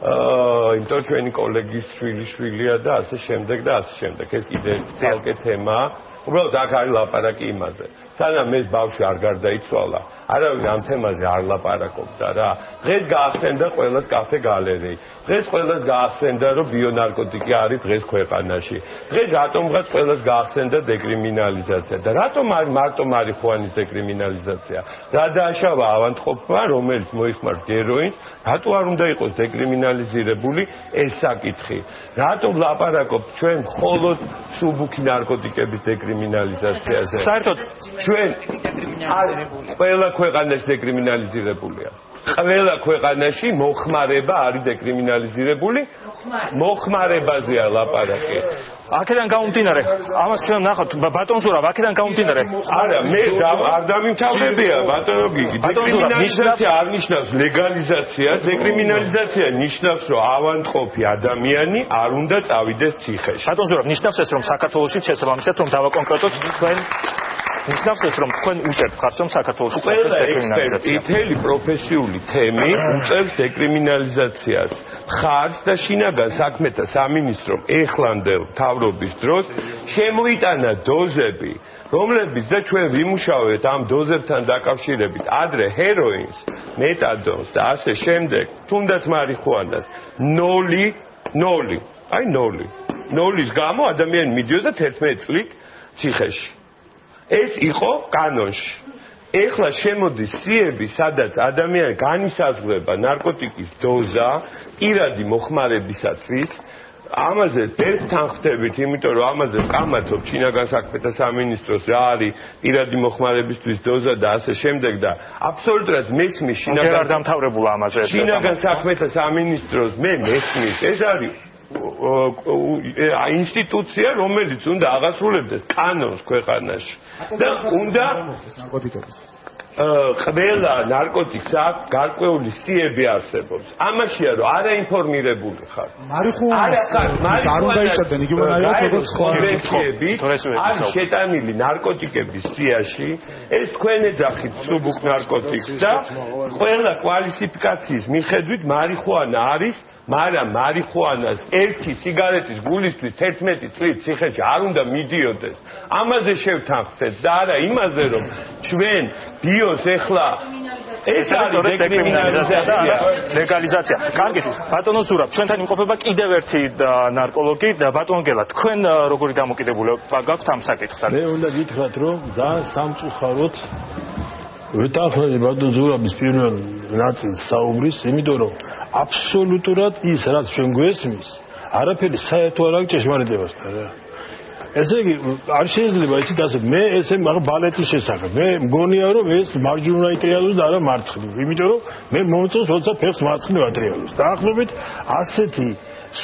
იმიტომ ჩვენი კოლეგის შვილიშვილია და ასე შემდეგ და ასე შემდეგ. ეს კიდე ცალკე თემაა. უბრალოდ აქ არის ლაპარაკი იმაზე. სანამ ეს ბავშვი არ გარდაიცვალა, არავინ ამ თემაზე არ ლაპარაკობდა რა. დღეს გაახსენდა ყველას კაფე გალერეი. დღეს ყველას გაახსენდა რომ ბიონარკოტიკი არის დღეს ქვეყანაში. დღეს რატომღაც ყველას გაახსენდა დეკრიმინალიზაცია და რატომ არის მარტო მარიხუანის დეკრიმინალიზაცია? რა დააშავა ავანტყოფა, რომელიც მოიხმარს გეროინს, რატო არ უნდა იყოს დეკრიმინალიზირებული ეს საკითხი? რატომ ლაპარაკობთ ჩვენ მხოლოდ სუბუქი ნარკოტიკების დეკრიმინალიზაციაზე? საერთოდ ჩვენ ყველა ქვეყანაში დეკრიმინალიზირებულია. ყველა ქვეყანაში მოხმარება არის დეკრიმინალიზირებული. მოხმარებაზეა ლაპარაკი. აქედან გამომდინარე, ამას ჩვენ ნახავთ ბატონ ზურაბ, აქედან გამომდინარე. არა, მე არ დამიმთავრებია ბატონო გიგი. დეკრიმინალიზაცია არ ნიშნავს ლეგალიზაციას, დეკრიმინალიზაცია ნიშნავს, რომ ავანტყოფი ადამიანი არ უნდა წავიდეს ციხეში. ბატონ ზურაბ, ნიშნავს ეს, რომ საქართველოში შესაბამისად რომ დავაკონკრეტოთ თქვენ ნიშნავს ეს, რომ თქვენ უჭერთ ხარს, რომ საქართველოში ყველა ექსპერტი მთელი პროფესიული თემი უწევს დეკრიმინალიზაციას. ხარს და შინაგან საქმეთა სამინისტრომ ეხლანდელ მთავრობის დროს შემოიტანა დოზები, რომლებიც და ჩვენ ვიმუშავეთ ამ დოზებთან დაკავშირებით ადრე ჰეროინს, მეტადონს და ასე შემდეგ, თუნდაც მარიხუანას 0. აი 0. 0-ის გამო ადამიანი მიდიოდა 11 წლით ციხეში. ეს იყო კანონში. ეხლა შემოდის სიები, სადაც ადამიანი განისაზღვრება ნარკოტიკის დოზა პირადი მოხმარებისათვის. ამაზე ერთთან ხვდებით, იმიტომ რომ ამაზე ვკამათობ შინაგან საქმეთა სამინისტროს რა არის პირადი მოხმარებისთვის დოზა და ასე შემდეგ და აბსოლუტურად მესმის შინაგან საქმეთა სამინისტროს მე მესმის ეს არის ინსტიტუცია, რომელიც უნდა აღასრულებდეს კანონს ქვეყანაში და უნდა ყველა ნარკოტიკს აქვს გარკვეული სიები არსებობს. ამაშია რომ არაინფორმირებული ხარ. მარიხუანას არ უნდა იჭერდნენ იგივენაირად როგორც კონვენციები არ შეტანილი ნარკოტიკების სიაში ეს თქვენ ეძახით სუბუქ ნარკოტიკს და ყველა კვალიფიკაციის მიხედვით მარიხუანა არის მაგრამ მარიხუანას ერთი სიგარეტის გულისთვის 11 წლით ციხეში არ უნდა მიდიოდეს. ამაზე შევთანხმდეთ და არა იმაზე რომ ჩვენ ბიოს ეხლა ეს არის დეკრიმინალიზაცია და ლეგალიზაცია. კარგით, ბატონო ზურაბ, ჩვენთან იმყოფება კიდევ ერთი ნარკოლოგი და ბატონო გელა, თქვენ როგორი დამოკიდებულება გაქვთ ამ საკითხთან? მე უნდა გითხრათ რომ ძალიან სამწუხაროდ ვეთანხმები ბატონ ზურაბის პირველ ნაწილს საუბრის, იმიტომ რომ აბსოლუტურად ის რაც ჩვენ გვესმის, არაფერი საერთო არ აქვს ჭეშმარიტებასთან რა. ესე იგი არ შეიძლება იცით ასე მე ესე ბალეტის შესახებ. მე მგონია რომ ეს მარჯვენა იტრიალოს და არა მარცხნივ. იმიტომ რომ მე მომწონს როცა ფეხს მარცხნივ ატრიალოს. დაახლოებით ასეთი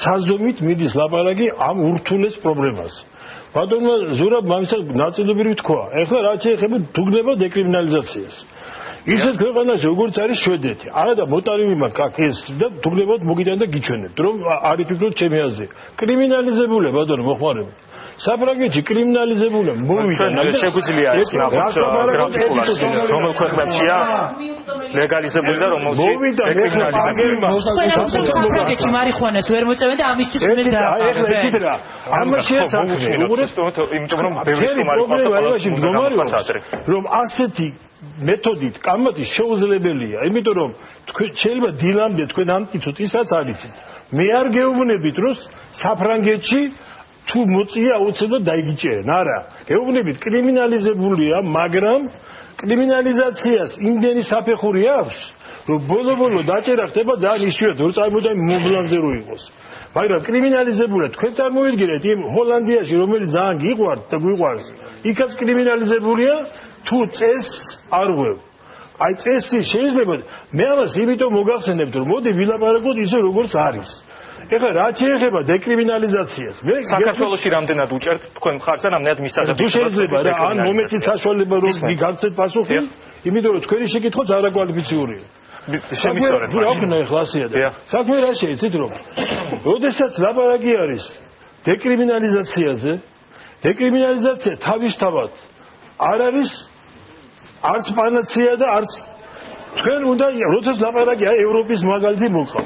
საზომით მიდის ლაპარაკი ამ ურთულეს პრობლემას. ბატონმა ზურაბმა ამისაც ნაწილობრივ თქვა. ეხლა რაც შეეხება თუგნება დეკრიმინალიზაციას. ისეთ ქვეყანაში როგორც არის შვედეთი. არა და მოტარიმი მაქვს აქ ეს და თუგნებად მოგიტან და გიჩვენებთ რომ არის ფიქრობთ ჩემი აზრი. კრიმინალიზებულია ბატონო მოხმარება. საფრანგეთში კრიმინალიზებულია მოვიდა. შეგვიძლია ეს ნახოთ გრაფიკულად რომელ ქვეყნებშია ლეგალიზებული და რომელშია დეკრიმინალიზებული. საფრანგეთში მარიხუანას ვერ მოწევენ და ამისთვის უნდა ეხლა იცით რა ამაში საქმე იმიტომ რომ ბევრი მარიხუანა რომ ასეთი მეთოდით კამათი შეუძლებელია, იმიტომ რომ თქვენ შეიძლება დილამდე თქვენ ამტკიცოთ ისაც არიცით. მე არ გეუბნებით რომ საფრანგეთში თუ მოწია აუცილებლად დაიგიჭერენ. არა, გეუბნებით კრიმინალიზებულია, მაგრამ კრიმინალიზაციას იმდენი საფეხური აქვს, რომ ბოლო-ბოლო დაჭერა ხდება ძალიან იშვიათად, რომ წარმოიდგინე მომბლანზე რო იყოს. მაგრამ კრიმინალიზებულია, თქვენ წარმოიდგინეთ იმ ჰოლანდიაში, რომელიც ძალიან გიყვართ და გვიყვარს, იქაც კრიმინალიზებულია თუ წესს არ ღვევ. აი წესი შეიძლება მე ამას იმიტომ მოგახსენებთ, რომ მოდი ვილაპარაკოთ ისე როგორც არის. ეხლა რა შეეხება დეკრიმინალიზაციას? მე საქართველოში რამდენად უჭერთ თქვენ მხარს და რამდენად მისაღებთ? თუ შეიძლება რა ან მომეცით საშუალება რომ მიგახსენეთ პასუხი, იმიტომ რომ თქვენი შეკითხვაც არაკვალიფიციურია. შემისწორეთ. რა ვქნა ეხლა ასია და საქმე რა შეიცით რომ როდესაც ლაპარაკი არის დეკრიმინალიზაციაზე, დეკრიმინალიზაცია თავისთავად არ არის არც პანაცეა და არც თქვენ უნდა როდესაც ლაპარაკი აი ევროპის მაგალითი მოყავ.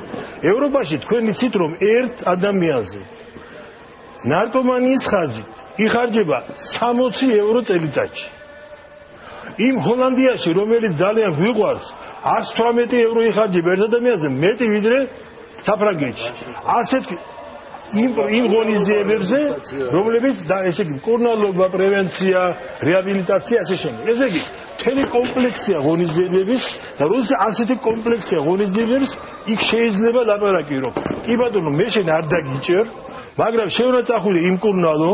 ევროპაში თქვენ იცით რომ ერთ ადამიანზე ნარკომანიის ხაზით იხარჯება 60 евро წელიწადში. იმ ჰოლანდიაში რომელიც ძალიან გვიყვარს 118 евро იხარჯება ერთ ადამიანზე მეტი ვიდრე საფრანგეთში. ასეთ იმ ღონისძიებებზე რომლებიც და ესე იგი მკურნალობა, პრევენცია, რეაბილიტაცია ასე შემდეგ. ესე იგი მთელი კომპლექსია ღონისძიებების და როდესაც ასეთი კომპლექსია ღონისძიებების იქ შეიძლება ლაპარაკი რომ კი ბატონო მე შენ არ დაგიჭერ მაგრამ შენ უნდა წახვიდე იმკურნალო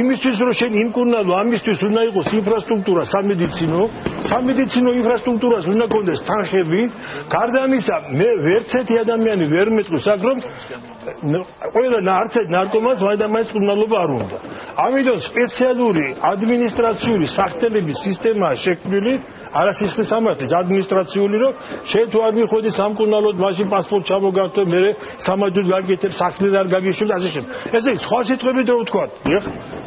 იმისთვის რომ შენ იმკურნალო ამისთვის უნდა იყოს ინფრასტრუქტურა სამედიცინო ინფრასტრუქტურას უნდა გქონდეს თანხები გარდა ამისა მე ვერცერთი ადამიანი ვერ მეწყობს აქ რომ ყველა არც ერთ ნარკომანს მაინც კურნალობა არ უნდა ამიტომ სპეციალური ადმინისტრაციული სახტელების სისტემაა შექმნილი არასისტემის სამართლის ადმინისტრაციული რომ შენ თუ არ მიხვედი სამკურნალოდ მაშინ პასპორტ ჩამოგართო მე სამაჯურს გაგეთებ სახლი არ გაგიშვილ ასე შემდეგ ესე იგი სხვა სიტყვებით რო ვთქვა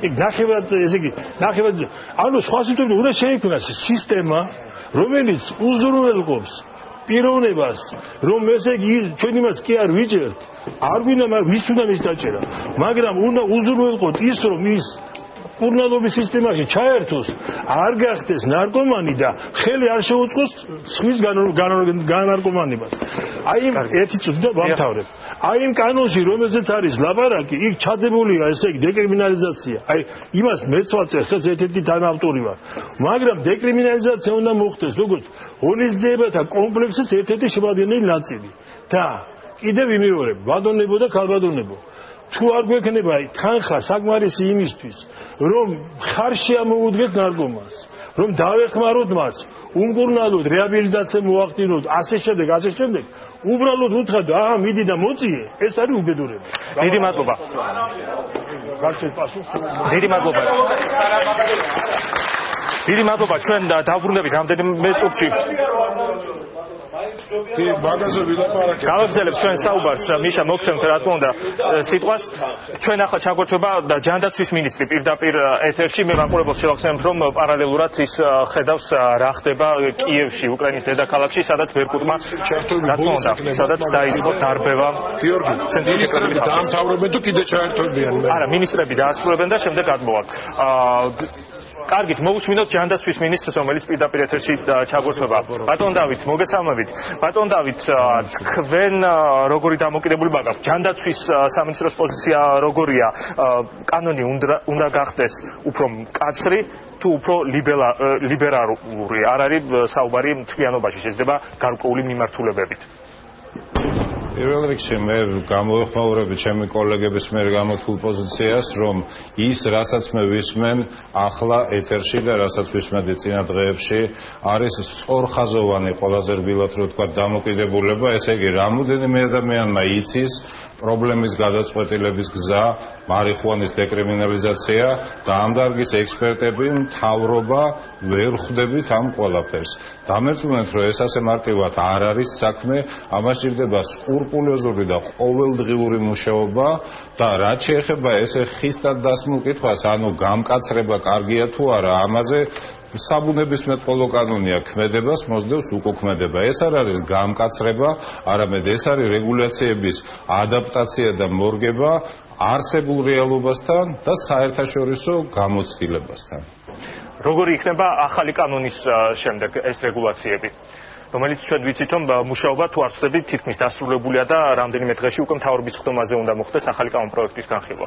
იქ ნახევრად ესე იგი ნახევრად ანუ სხვა სიტყვებით უნდა შეიქმნას სისტემა რომელიც უზრუნველყოფს პიროვნებას რომ ესე იგი ჩვენ იმას კი არ ვიჭერთ არ გვინდა ვის უნდა ის დაჭერა მაგრამ უნდა უზრუნველყოთ ის რომ ის კურნალობის სისტემაში ჩაერთოს არ გახდეს ნარკომანი და ხელი არ შეუწყოს სხვის განარკომანებას აი იმ ერთი წუთი და ვამთავრებ აი იმ კანონში რომელზეც არის ლაპარაკი იქ ჩადებულია ესე იგი დეკრიმინალიზაცია აი იმას მეც ვაწერ ხელს ერთ-ერთი თანაავტორი ვარ მაგრამ დეკრიმინალიზაცია უნდა მოხდეს როგორც ღონისძიებათა კომპლექსის ერთ-ერთი შემადგენელი ნაწილი და კიდევ ვიმეორებ ბადონებო და ქალბადონებო თუ არ გვექნება თანხა საკმარისი იმისთვის რომ ხარში ამოუდგეთ ნარკომანს რომ დავეხმაროთ მას უმკურნალოდ რეაბილიტაცია მოახდინოთ ასე შემდეგ უბრალოდ უთხრათ აა მიდი და მოწიე ეს არის უბედურება დიდი მადლობა დიდი მადლობა ჩვენ დავბრუნდებით რამდენიმე წუთში კი მაგაზე ვილაპარაკეთ. გავაგზავნებთ ჩვენ საუბარს მიშა მოგცემთ რა თქმა უნდა სიტყვას ჩვენ ახლა ჩაგვერთვება ჯანდაცვის მინისტრი პირდაპირ ეთერში მე მაყურებელს შევახსენებ რომ პარალელურად ის ხედავს რა ხდება კიევში უკრაინის დედაქალაქში სადაც ბერკუტმა რა თქმა უნდა სადაც დაიწყო დარბევა გიორგი მინისტრები დაამთავრებენ თუ კიდე ჩაერთვებიან არა მინისტრები დაასრულებენ და შემდეგ გადმოვარ კარგით, მოვუსმინოთ ჯანდაცვის მინისტრს, რომელიც პირდაპირ ეთერში ჩაგვერთვება. ბატონ დავით, მოგესალმებით. ბატონ დავით, თქვენ როგორი დამოკიდებულება გაქვთ? ჯანდაცვის სამინისტროს პოზიცია როგორია? კანონი უნდა გახდეს უფრო მკაცრი თუ უფრო ლიბერალური? არ არის საუბარი მთლიანობაში, შეიძლება გარკვეული მიმართულებებით. პირველ რიგში მე გამოვეხმაურები ჩემი კოლეგების მიერ გამოთქმულ პოზიციას, რომ ის, რასაც მე ვისმენ ახლა ეთერში და რასაც ვისმენდი წინა დღეებში, არის სწორხაზოვანი ყველაზე რბილად რო თქვა დამოკიდებულება, ესე იგი, რამოდენიმე ადამიანმა იცის პრობლემის გადაწყვეტილების გზა, მარიხუანის დეკრიმინალიზაცია და ამ დარგის ექსპერტები, მთავრობა ვერ ხვდებით ამ ყველაფერს. დამერწმუნეთ, რომ ეს ასე მარტივად არ არის საქმე, ამას სჭირდება სკრუპულოზური და ყოველდღიური მუშაობა და რაც შეეხება ესე ხისტად დასმულ კითხვას, ანუ გამკაცრება კარგია თუ არა, ამაზე საბუნებისმეტყველო კანონია ქმედებას მოსდევს უკუქმედება. ეს არ არის გამკაცრება, არამედ ეს არის რეგულაციების ადაპტაცია და მორგება არსებულ რეალობასთან და საერთაშორისო გამოცდილებასთან. როგორი იქნება ახალი კანონის შემდეგ ეს რეგულაციები? რომელიც ჩვენ ვიცით რომ მუშაობა თუ არ ვწდებით თითქმის დასრულებულია და რამდენიმე დღეში უკვე მთავრობის ხდომაზე უნდა მოხდეს ახალი კანონპროექტის განხილვა.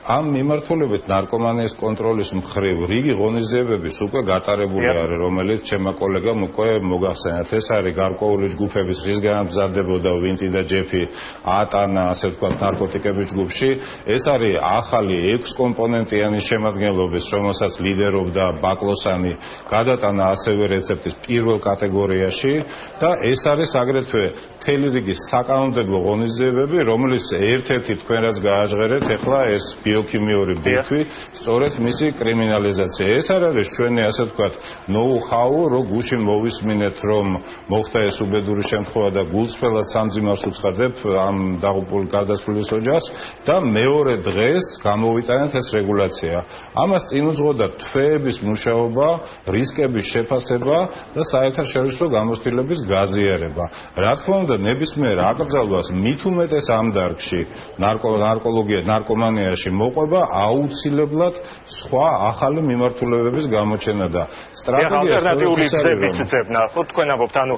ამ მიმართულებით ნარკომანიის კონტროლის მხრივ რიგი ღონისძიებების უკვე გატარებული არის, რომელიც ჩემმა კოლეგამ უკვე მოგახსენათ. ეს არის გარკვეული ჯგუფების, რისგან მზადდებოდა ვინტი და ჯეფი ატანა, ასე ვთქვათ, ნარკოტიკების ჯგუფში. ეს არის ახალი 6 კომპონენტიანი შემადგენლობის, რომელსაც ლიდერობდა ბაკლოსანი, გადატანა ასევე რეცეპტის პირველ კატეგორიაში და ეს არის აგრეთვე მთელი რიგი საკანონმდებლო ღონისძიებები, რომელიც ერთ-ერთი თქვენ რაც გააჟღერეთ, ეხლა ეს ბიოქიმიური ბირთვი, სწორედ მისი კრიმინალიზაცია. ეს არ არის ჩვენი ასე ვთქვათ ნოუ-ჰაუ, რომ გუშინ მოვისმინეთ, რომ მოხდა ეს უბედური შემთხვევა და გულწრფელად სამძიმარს უცხადებ ამ დაღუპულ გარდაცვლილის ოჯახს და მეორე დღეს გამოვიტანეთ ეს რეგულაცია. ამას წინ უძღოდა თვეების მუშაობა, რისკების შეფასება და საერთაშორისო გამოცდილების გაზიარება. რა თქმა უნდა, ნებისმიერ აკრძალვას მით უმეტეს ამ დარგში ნარკოლოგია, ნარკომანიაში მოყვება აუცილებლად სხვა ახალი მიმართულებების გამოჩენა და სტრატეგია ალტერნატიული გზების ძებნა. ხო თქვენ ამბობთ, ანუ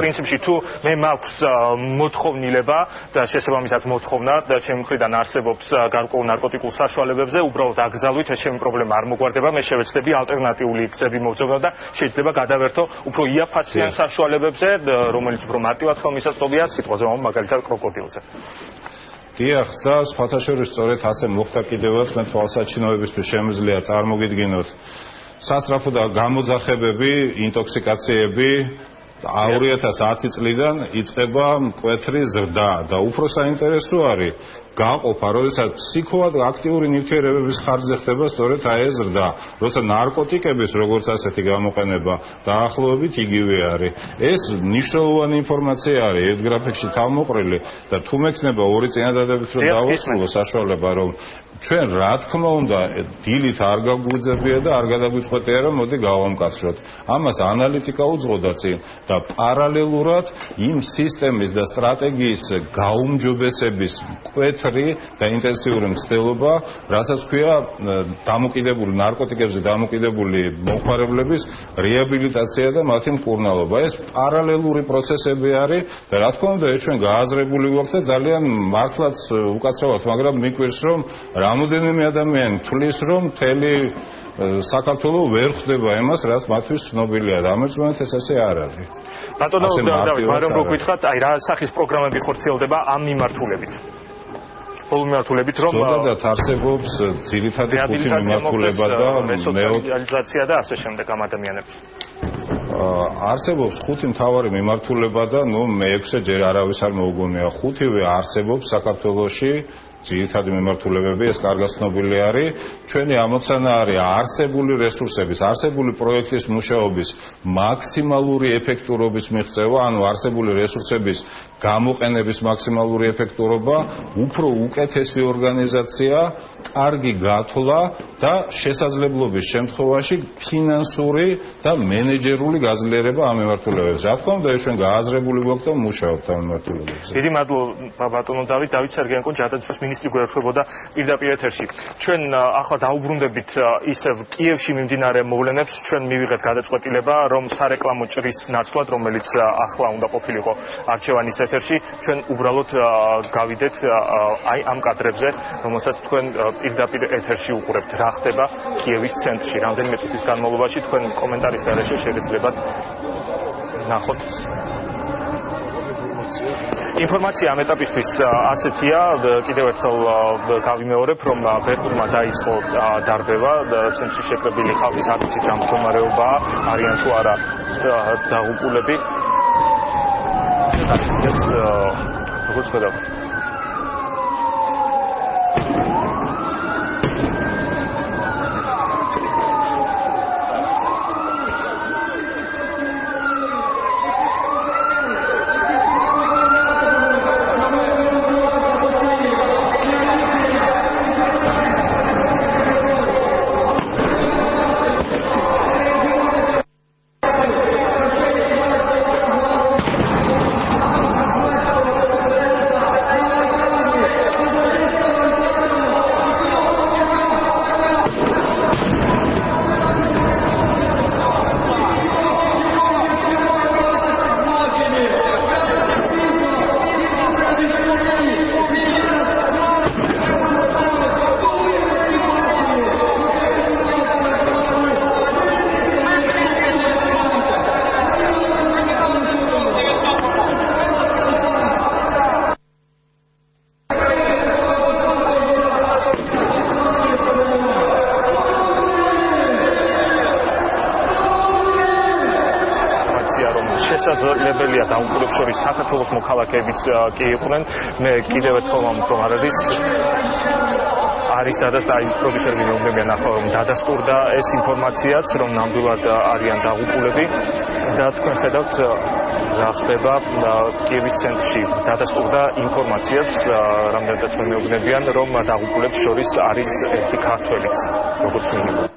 პრინციპში თუ მე მაქვს მოთხოვნილება და შესაბამისად მოთხოვნა და ჩემი მხრიდან არსებობს გარკვეულ ნარკოტიკულ საშუალებებზე, უბრალოდ აკრძალვით ეს ჩემი პრობლემა არ მოგვარდება, მე შევეცდები ალტერნატიული გზები მოვძებნა და შეიძლება გადავერთო უფრო იაფფასიან საშუალებებზე, რომელიც უფრო მარტივად ხელმისაწვდომია სიტყვაზე მაგალითად კროკოდილზე. დიახ, და სხვათა შორის სწორედ ასე მოხდა კიდევაც მე თვალსაჩინოებისთვის შემიძლია წარმოგიდგინოთ სასწრაფო და გამოძახებები, ინტოქსიკაციები 2010 წლიდან იწყება მკვეთრი ზრდა და უფრო საინტერესო არის გაყოფა, როდესაც ფსიქოად აქტიური ნივთიერებების ხარჯზე ხდება სწორედ ეს ზრდა, როცა ნარკოტიკების როგორც ასეთი გამოყენება დაახლოებით იგივე არის. ეს მნიშვნელოვანი ინფორმაცია არის ერთ გრაფიკში თავმოყრილი და თუ მექნება ორი წინადადებით რომ დავასრულო საშუალება, რომ ჩვენ რა თქმა უნდა დილით არ გაგვიძებია და არ გადაგვიწყვეტია, რომ მოდი გავამკაცროთ. ამას ანალიტიკა უძღოდა წინ და პარალელურად იმ სისტემის და სტრატეგიის გაუმჯობესების და ინტენსიური მცდელობა, რასაც ქვია დამოკიდებული ნარკოტიკებზე დამოკიდებული მომხმარებლების რეაბილიტაცია და მათი მკურნალობა. ეს პარალელური პროცესები არის და რა თქმა უნდა ეს ჩვენ გააზრებული გვაქვს და ძალიან მართლაც უკაცრავად, მაგრამ მიკვირს, რომ რამოდენიმე ადამიანი თვლის, რომ მთელი საქართველოს ვერ ხვდება იმას, რაც მათთვის ცნობილია და ამერც მომენტ ეს ასე არ არის. ბატონო დავით, მაგრამ რო გითხრათ, აი რა სახის პროგრამები ხორციელდება ამ მიმართულებით? მიმართულებით რომ ზოგადად არსებობს ძირითადი ხუთი მიმართულება და სოციალიზაცია და ასე შემდეგ ამ ადამიანებს. არსებობს ხუთი მთავარი მიმართულება და მე-6 ჯერ არავის არ მოუგონია. ხუთივე არსებობს საქართველოში. ძირითადი მიმართულებები ეს კარგად ცნობილი არის. ჩვენი ამოცანა არის არსებული რესურსების, არსებული პროექტის მუშაობის მაქსიმალური ეფექტურობის მიღწევა, ანუ არსებული რესურსების გამოყენების მაქსიმალური ეფექტურობა, უფრო უკეთესი ორგანიზაცია, კარგი გათვლა და შესაძლებლობის შემთხვევაში ფინანსური და მენეჯერული გაძლიერება ამ მიმართულებებზე. რა თქმა უნდა, ეს ჩვენ გააზრებული გვაქვს და მუშაობთ ამ მიმართულებებზე. დიდი მადლობა ბატონო დავით სერგეენკო, ჯანდაცვის მინისტრი გვერდებოდა პირდაპირ ეთერში. ჩვენ ახლა დაუბრუნდებით ისევ კიევში მიმდინარე მოვლენებს, ჩვენ მივიღეთ გადაწყვეტილება, რომ სარეკლამო ჭრის ნაცვლად, რომელიც ახლა უნდა ყოფილიყო არჩევანის ეთერში, ჩვენ უბრალოდ გავიდეთ აი ამ კადრებზე, რომელსაც თქვენ პირდაპირ ეთერში უყურებთ. რა ხდება კიევის ცენტრში? რამდენიმე წუთის განმავლობაში თქვენ კომენტარის გარეშე შეგეძლებათ ნახოთ. ინფორმაცია ამ ეტაპისთვის ასეთია, კიდევ ერთხელ გავიმეორებ, რომ ბერტურმა დაიწყო დარბევა, ცენტრში შეკრებილი ხალხის არ ვიცით რა მდგომარეობაა, არიან თუ არა დაღუპულები. ეს როგორც ხედავთ. შესაძლებელია დაუყურებს შორის საქართველოს მოქალაქეებიც კი იყვნენ. მე კიდევ ერთხელ ვამბობ, რომ არ არის დადასტურდა, პროდიუსერი მეუბნებიან ახლა რომ დადასტურდა ეს ინფორმაციაც, რომ ნამდვილად არიან დაღუპულები და თქვენ ხედავთ რა ხდება კიევის ცენტრში. დადასტურდა ინფორმაციაც, რამდენადაც მეუბნებიან, რომ დაღუპულებს შორის არის ერთი ქართველიც, როგორც მინიმუმ.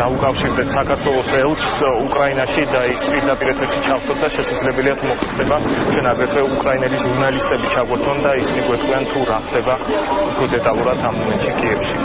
დავუკავშირდეთ საქართველოს ელჩს უკრაინაში და ის პირდაპირ ეთერში ჩავთოთ და შესაძლებელია თუ მოხდება ჩვენ აგრეთვე უკრაინელი ჟურნალისტები ჩაგვერთონ და ისინი გვეტყვიან თუ რა ხდება უფრო დეტალურად ამ მომენტში კიევში.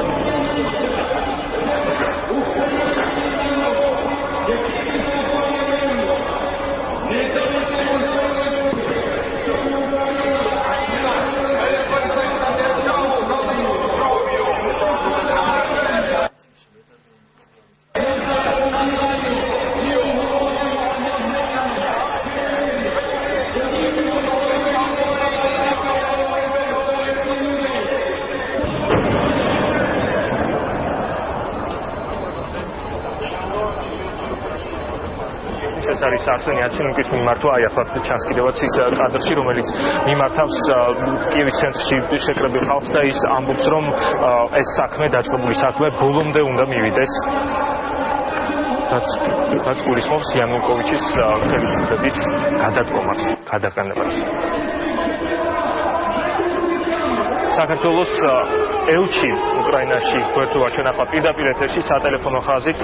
ეს არის არსენი აცინუკის მიმართვა, აი ახლა ჩანს კიდევაც ის კადრში, რომელიც მიმართავს კიევის ცენტრში შეკრებილ ხალხს და ის ამბობს, რომ ეს საქმე, დაწყებული საქმე ბოლომდე უნდა მივიდეს. რაც გულისხმობს იანუკოვიჩის ხელისუფლების გადადგომას, გადაყენებას. საქართველოს ელჩი უკრაინაში გვერდოა ჩვენ ახლა პირდაპირ ეთერში სატელეფონო ხაზით.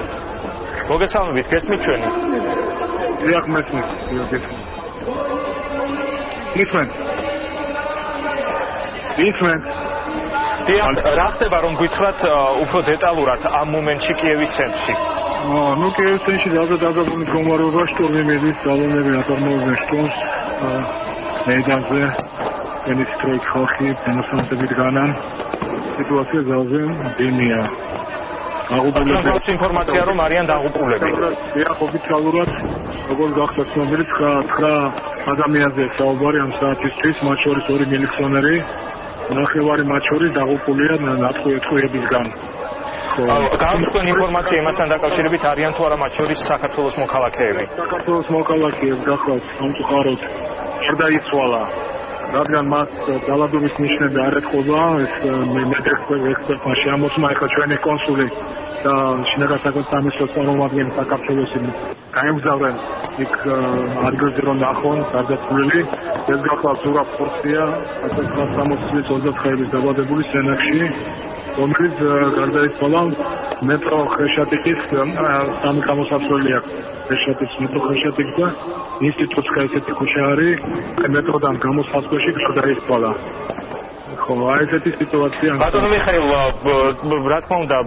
მოგესალმებით, გესმით ჩვენი? დიახ, მესმის. დიახ, რა ხდება რომ გითხრათ უფრო დეტალურად ამ მომენტში კიევის ცენტრში? ნუ კიევის ცენტრში დაგებული მდგომარეობა შტორმი მიდის, ძალონები აწარმოებენ შტორმს მეიდანზე. ენის სტროიქ ხალხი დემონსტრაციებით განან. სიტუაცია ძალზე მძიმეა. აღუდგენელს ინფორმაცია რომ არიან დაღუპულები. დიახ, ოფიციალურად როგორც გახდა ცნობილი 9 ადამიანზე საუბარი ამ საათისთვის, მათ შორის 2 მილიციონერი, ნახევარი მათ შორის დაღუპულია ნატყუებისგან. გაგვიყვენ ინფორმაცია იმასთან დაკავშირებით არიან თუ არა მათ შორის საქართველოს მოქალაქეები. საქართველოს მოქალაქეებს გახლავთ სამწუხაროდ არ დაიცვალა. რადგან მას ძალადობის ნიშნები არ ეთყობა, ეს მეექსპერტმა შეამოწმა ახლა ჩვენი კონსული და შინაგან საქმეთა სამინისტროს წარმომადგენელი საქართველოსი გაემგზავრნენ იქ ადგილზე რომ ნახონ გარდაცვლილი. ეს გახლავთ ზურაბ ხორცია 1929 დაბადებული სენაკში, რომელიც გარდაიცვალა მეტრო ხეშატიკის სამი გამოსასვლელი აქვს. ხეშატიკის მეტრო ხეშატიკი და ინსტიტუტსკა ესეთი ქუჩა არის, მეტროდან გამოსასვლელში გარდაიცვალა. ხო, აი ესეთი სიტუაცია. ბატონო მიხეილ, რა თქმა უნდა,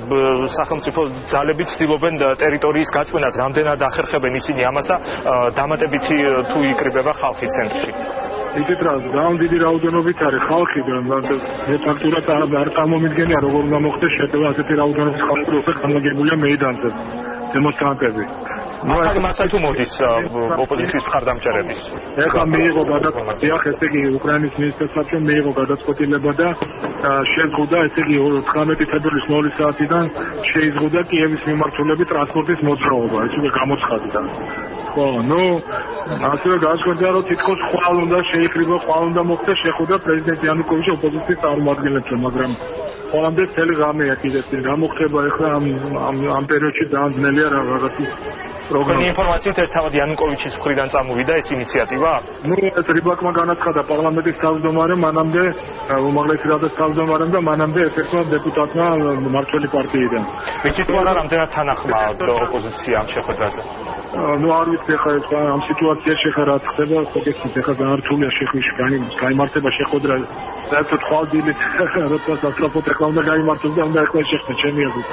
სახელმწიფო ძალები ცდილობენ ტერიტორიის გაწმენას, რამდენად ახერხებენ ისინი ამას და დამატებითი თუ იკრიბება ხალხი ცენტრში. იცით რა, ძალიან დიდი რაოდენობით არის ხალხი და მე ფაქტურად არ წარმომიდგენია როგორ უნდა მოხდეს შედება ასეთი რაოდენობის ხალხი, რომელიც გამაგებულია მეიდანზე. დემონსტრანტები. ახალი მასა თუ მოდის ოპოზიციის მხარდამჭერების. ეხლა მიიღო გადაწყვეტილება, ესე იგი უკრაინის მინისტრთა საბჭომ მიიღო გადაწყვეტილება და შეზღუდა, ესე იგი 19 თებერვლის 0 საათიდან შეიზღუდა კიევის მიმართულებით ტრანსპორტის მოძრაობა, ეს უკვე გამოცხადდა. ხო, ნუ ასევე გააჩნდა რომ თითქოს ხვალ უნდა შეიკრიბა, ხვალ უნდა მოხდეს შეხვედრა პრეზიდენტ იანუკოვიჩის ოპოზიციის წარმომადგენლებთან, მაგრამ ყველამდე მთელი ღამეა კიდევ გამოხდება ეხლა ამ პერიოდში ძალიან ძნელია რაღაცის პროგრამა. ინფორმაციით ეს თავად იანუკოვიჩის მხრიდან წამოვიდა ეს ინიციატივა? ნუ ეს რიბაკმა განაცხადა პარლამენტის თავმჯდომარემ, მანამდე უმაღლესი რადის თავმჯდომარემ და მანამდე ერთ-ერთმა დეპუტატმა მმართველი პარტიიდან. ვიცით თუ არა რამდენად თანახმა ოპოზიცია ამ შეხვედრაზე? ნუ არ ვიცი ხა ამ სიტუაციაში ხა რა ხდება, ხო გესმით ხა განართულია შეხვედრაში გამართება შეხვედრა საერთოდ ხვალდილით როცა სასწრაფოდ ეხლა უნდა გამართოს და უნდა ეხლა შეხვდე ჩემი აზრით.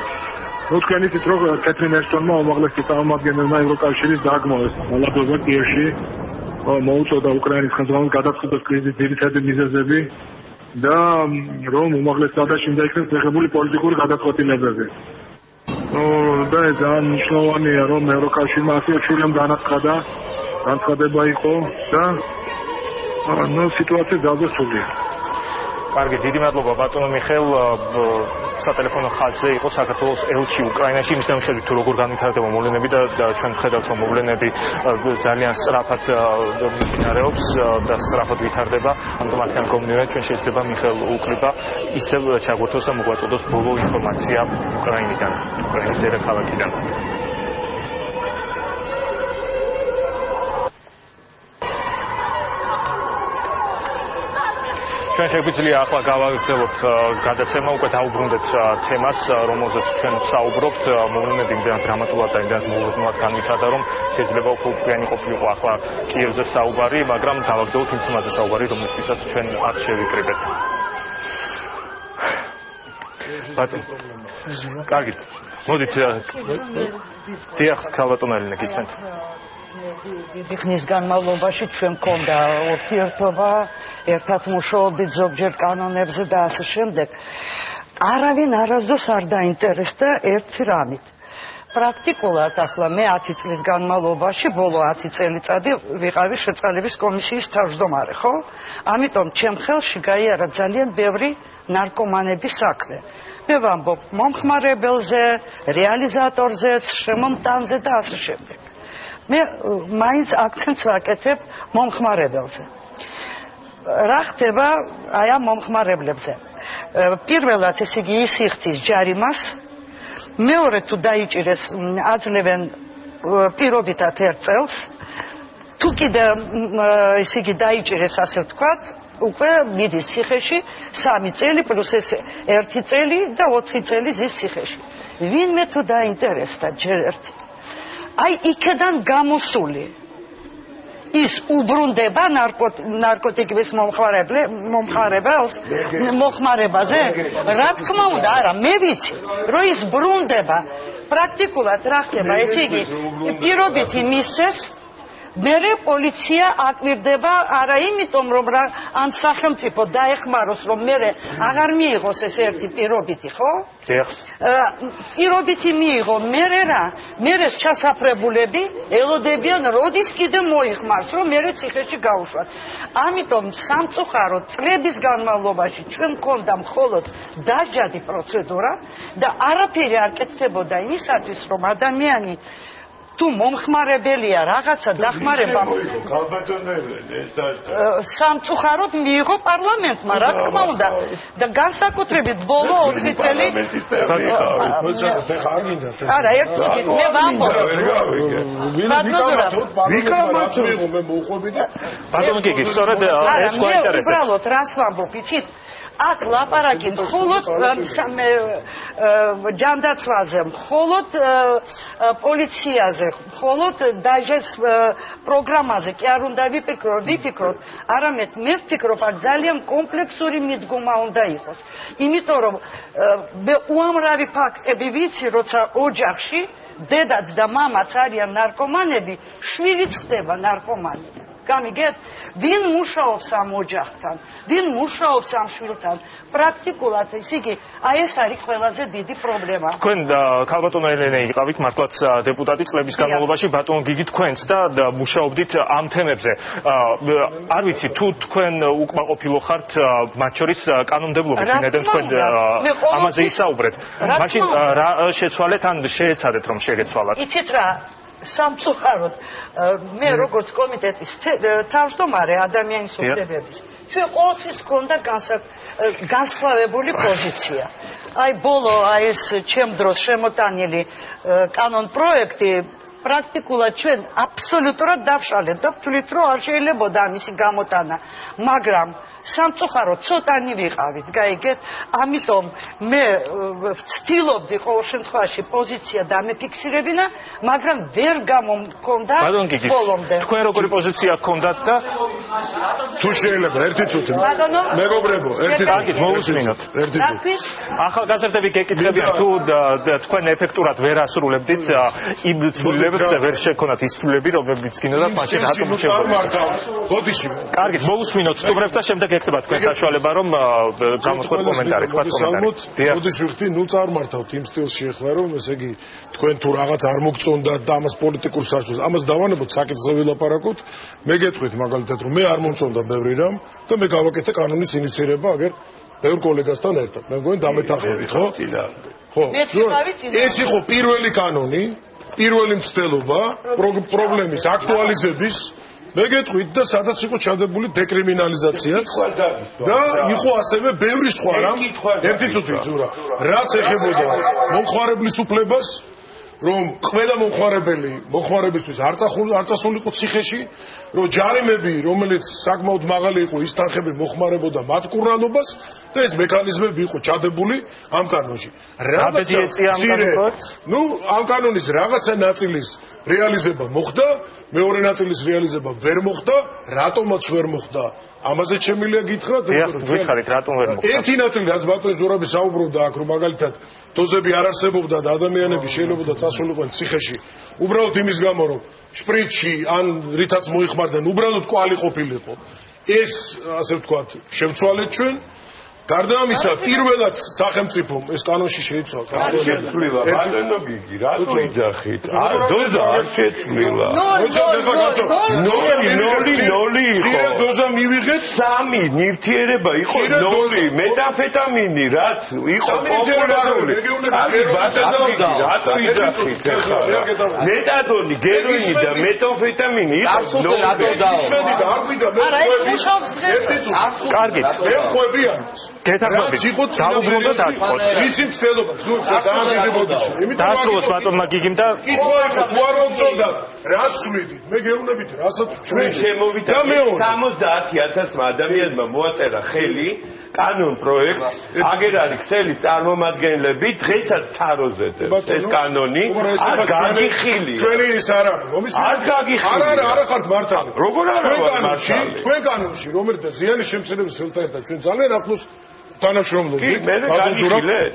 ნუ თქვენ იცით რომ კეთრინ ეშტონმა უმაღლესი წარმომადგენელმა ევროკავშირის დააგმოვეს მოლადობა კიევში, მოუწოდა უკრაინის ხელმძღვანელს გადაწყვეტოს კრიზისის ძირითადი მიზეზები და რომ უმაღლეს სადაში უნდა იქნეს მიღებული პოლიტიკური გადაწყვეტილებები. და ეს ძალიან მნიშვნელოვანია რომ ევროკავშირმა ასევე შვილემ განაცხადება იყო და ნუ სიტუაცია ძალიან სრულია. კარგი, დიდი მადლობა ბატონო მიხეილ. სატელეფონო ხაზზე იყო საქართველოს ელჩი უკრაინაში, იმის მიხედვით თუ როგორ განვითარდება მოვლენები და ჩვენ ვხედავთ რომ მოვლენები ძალიან სწრაფად მიმდინარეობს და სწრაფად ვითარდება. ამიტომ აქედან გამომდინარე ჩვენ შეიძლება მიხეილ უკრიბა ისევ ჩაგვერთოს და მოგვაწოდოს ბოლო ინფორმაცია უკრაინიდან, უკრაინის დედაქალაქიდან. ჩვენ შეგვიძლია ახლა გავაგრძელოთ გადაცემა, უკვე დავუბრუნდეთ თემას, რომელზეც ჩვენ ვსაუბრობთ. მოვლენები იმდენად დრამატულად და იმდენად მოულოდნელად განვითარდა, რომ შეიძლება უფრო უკრაინი ყოფილიყო ახლა კიევზე საუბარი, მაგრამ დავაგრძელოთ იმ თემაზე საუბარი, რომლისთვისაც ჩვენ აქ შევიკრიბეთ. ბატონო, კარგით, მოდით დიახ, ქალბატონო ელენე გისმენთ. დიდი ხნის განმავლობაში ჩვენ მქონდა ურთიერთობა, ერთად მუშაობდით ზოგჯერ კანონებზე და ასე შემდეგ. არავინ არასდროს არ დაინტერესდა ერთი რამით. პრაქტიკულად ახლა მე 10 წლის განმავლობაში, ბოლო 10 წელიწადი ვიყავი შეწყალების კომისიის თავმჯდომარე, ხო? ამიტომ ჩემ ხელში გაიარა ძალიან ბევრი ნარკომანების საქმე. მე ვამბობ მომხმარებელზე, რეალიზატორზე, შემომტანზე და ასე შემდეგ. მე მაინც აქცენტს ვაკეთებ მომხმარებელზე. რა ხდება აი ამ მომხმარებლებზე? პირველად ესე იგი ის იხდის ჯარიმას, მეორე თუ დაიჭირეს აძლევენ პირობითად 1 წელს, თუ კიდე ესე იგი დაიჭირეს ასე ვთქვათ, უკვე მიდის ციხეში 3 წელი პლუს ეს 1 წელი და 20 წელი ზის ციხეში. ვინმე თუ დაინტერესდა ჯერ ერთი აი იქიდან გამოსული ის უბრუნდება ნარკოტიკების მომხმარებაზე? რა თქმა უნდა, არა, მე ვიცი, რომ ის ბრუნდება. პრაქტიკულად რა ხდება, ესე იგი, პირობითი მისცეს მერე პოლიცია აკვირდება არა იმიტომ რომ ან სახელმწიფო დაეხმაროს რომ მერე აღარ მიიღოს ეს ერთი პირობითი ხო? პირობითი მიიღო მერე რა? მერე ჩასაფრებულები ელოდებიან როდის კიდე მოიხმარს რომ მერე ციხეში გაუშვათ. ამიტომ სამწუხაროდ წლების განმავლობაში ჩვენ მქონდა მხოლოდ დაჟადი პროცედურა და არაფერი არ კეთდებოდა იმისათვის რომ ადამიანი თუ მომხმარებელია რაღაცა დახმარება სამწუხაროდ მიიღო პარლამენტმა რა თქმა უნდა და განსაკუთრებით ბოლო 4 წელი არა ერთი მე ვამბობ ბატონო გიგი სწორედ ეს გვაინტერესებს უბრალოდ რას ვამბობ იცით აქ ლაპარაკი მხოლოდ ჯანდაცვაზე, მხოლოდ პოლიციაზე, მხოლოდ დაჟეს პროგრამაზე კი არ უნდა ვიფიქროთ, არამედ მე ვფიქრობ, აქ ძალიან კომპლექსური მიდგომა უნდა იყოს. იმიტომ რომ მე უამრავი ფაქტები ვიცი, როცა ოჯახში დედაც და მამაც არიან ნარკომანები, შვილიც ხდება ნარკომანი. გამიგეთ, ვინ მუშაობს ამ ოჯახთან, ვინ მუშაობს ამ შვილთან, პრაქტიკულად ისე იგი, აი ეს არის ყველაზე დიდი პრობლემა. თქვენ ქალბატონო ელენე იყავით მართლაც დეპუტატი წლების განმავლობაში ბატონო გიგით თქვენც და მუშაობდით ამ თემებზე. არ ვიცი თუ თქვენ უკმაყოფილო ხართ მათ შორის კანონმდებლობით, ვინაიდან თქვენ ამაზე ისაუბრეთ. მაშინ რა შეცვალეთ ან შეეცადეთ რომ შეგეცვალათ? იცით რა სამწუხაროდ მე როგორც კომიტეტის თავმჯდომარე ადამიანის უფლებების ჩვენ ყოველთვის გქონდა განსხვავებული პოზიცია. აი ბოლო აი ეს ჩემ დროს შემოტანილი კანონ პროექტი პრაქტიკულად ჩვენ აბსოლუტურად დავშალეთ და ვთვლით რომ არ შეიძლებოდა ამისი გამოტანა, მაგრამ სამწუხაროდ ცოტანი ვიყავით, გაიგეთ? ამიტომ მე ვცდილობდი ყოველ შემთხვევაში პოზიცია დამეფიქსირებინა, მაგრამ ვერ გამომქონდა ბოლომდე. თქვენ როგორი პოზიცია გქონდათ და თუ შეიძლება ერთი წუთი. მეგობრებო, ერთი წუთი მოვუსმინოთ. ერთი წუთი. ახალგაზრდები გეკითხებიან თუ თქვენ ეფექტურად ვერ ასრულებდით იმ ცვლილებებს ვერ შექონათ ის ცვლილები, რომლებიც გინდათ მაშინ რატომ შემოვიდა? ბოდიში. კარგით, მოვუსმინოთ სტუმრებს და შემდეგ ეკნება თქვენ საშუალება რომ გამოთქვათ კომენტარი, თქვათ კომენტარი. ბოდიში ვიხდი, ნუ წარმართავთ იმ სტილში ახლა რომ ესე იგი თქვენ თუ რაღაც არ მოგწონდათ და ამას პოლიტიკურ საშუალებას, ამას დავანებოთ საკითხზე ვილაპარაკოთ. მე გეტყვით მაგალითად რომ მე არ მომწონდა ბევრი რამ და მე გავაკეთე კანონის ინიციირება აგერ ბევრ კოლეგასთან ერთად. მე მგონი დამეთანხმებით, ხო? ხო. ეს იყო პირველი კანონი, პირველი მცდელობა პრობლემის აქტუალიზების მე გეტყვით და სადაც იყო ჩადებული დეკრიმინალიზაციაც და იყო ასევე ბევრი სხვა რამ. ერთი წუთი ზურა. რაც ეხებოდა მომხმარებლის უფლებას, რომ ყველა მომხმარებისთვის არ წასულიყო ციხეში, რომ ჯარიმები, რომელიც საკმაოდ მაღალი იყო, ის თანხები მოხმარებოდა მათ კურნალობას და ეს მექანიზმები იყო ჩადებული ამ კანონში. ნუ ამ კანონის რაღაცა ნაწილის რეალიზება მოხდა, მეორე ნაწილის რეალიზება ვერ მოხდა, რატომაც ვერ მოხდა? ამაზე შემიძლია გითხრათ? გითხარით, რატომ ვერ მოხდა? ერთი ნაწილი რაც ბატონი ზურაბი საუბრობდა აქ, რომ მაგალითად დოზები არ არსებობდა და ადამიანები შეიძლება წასულიყვნენ ციხეში. უბრალოდ იმის გამო, რომ შპრიცში ან რითაც მოიხმარდნენ, უბრალოდ კვალი ყოფილიყო. ეს ასე ვთქვათ, შევცვალეთ ჩვენ. გარდა ამისა, პირველად სახელმწიფომ ეს კანონში შეიცვალა. არ შეცვლილა, ბატონო გიგი, რატო იძახით? დოზა არ შეცვლილა. ნოლი იყო. დოზა მივიღეთ 3 ნივთიერება იყო 0, მეტამფეტამინი რაც იყო პოპულარული. აი ბატონო გიგი, რატო იძახით? მეტადონი, გეროინი და მეტამფეტამინი იყო 0. არა ეს მუშაობს დღეს. კარგით. მე ყვებიან. გეთანხმებით. დაუბრუნდეთ აკოს. მისი მცდელობა ზუსტად დაასრულოს ბატონმა გიგიმ და კითხვა იყო თუ არ მოგწონდა რას ვიდით? მე გეუბნებით რასაც ჩვენ შემოვიდა 70,000 ადამიანმა მოაწერა ხელი კანონ პროექტს, აგერ არის ხელი წარმომადგენლები დღესაც თაროზე ეს კანონი არ გაგიხილია. ჩვენი ის არ არის, არ გაგიხილია. არა ხართ მართალი. როგორ არა მართალი? თქვენ კანონში, რომელიც ზიანის შემცირების ხელთან ერთად ჩვენ ძალიან ახლოს თანამშრომლობთ.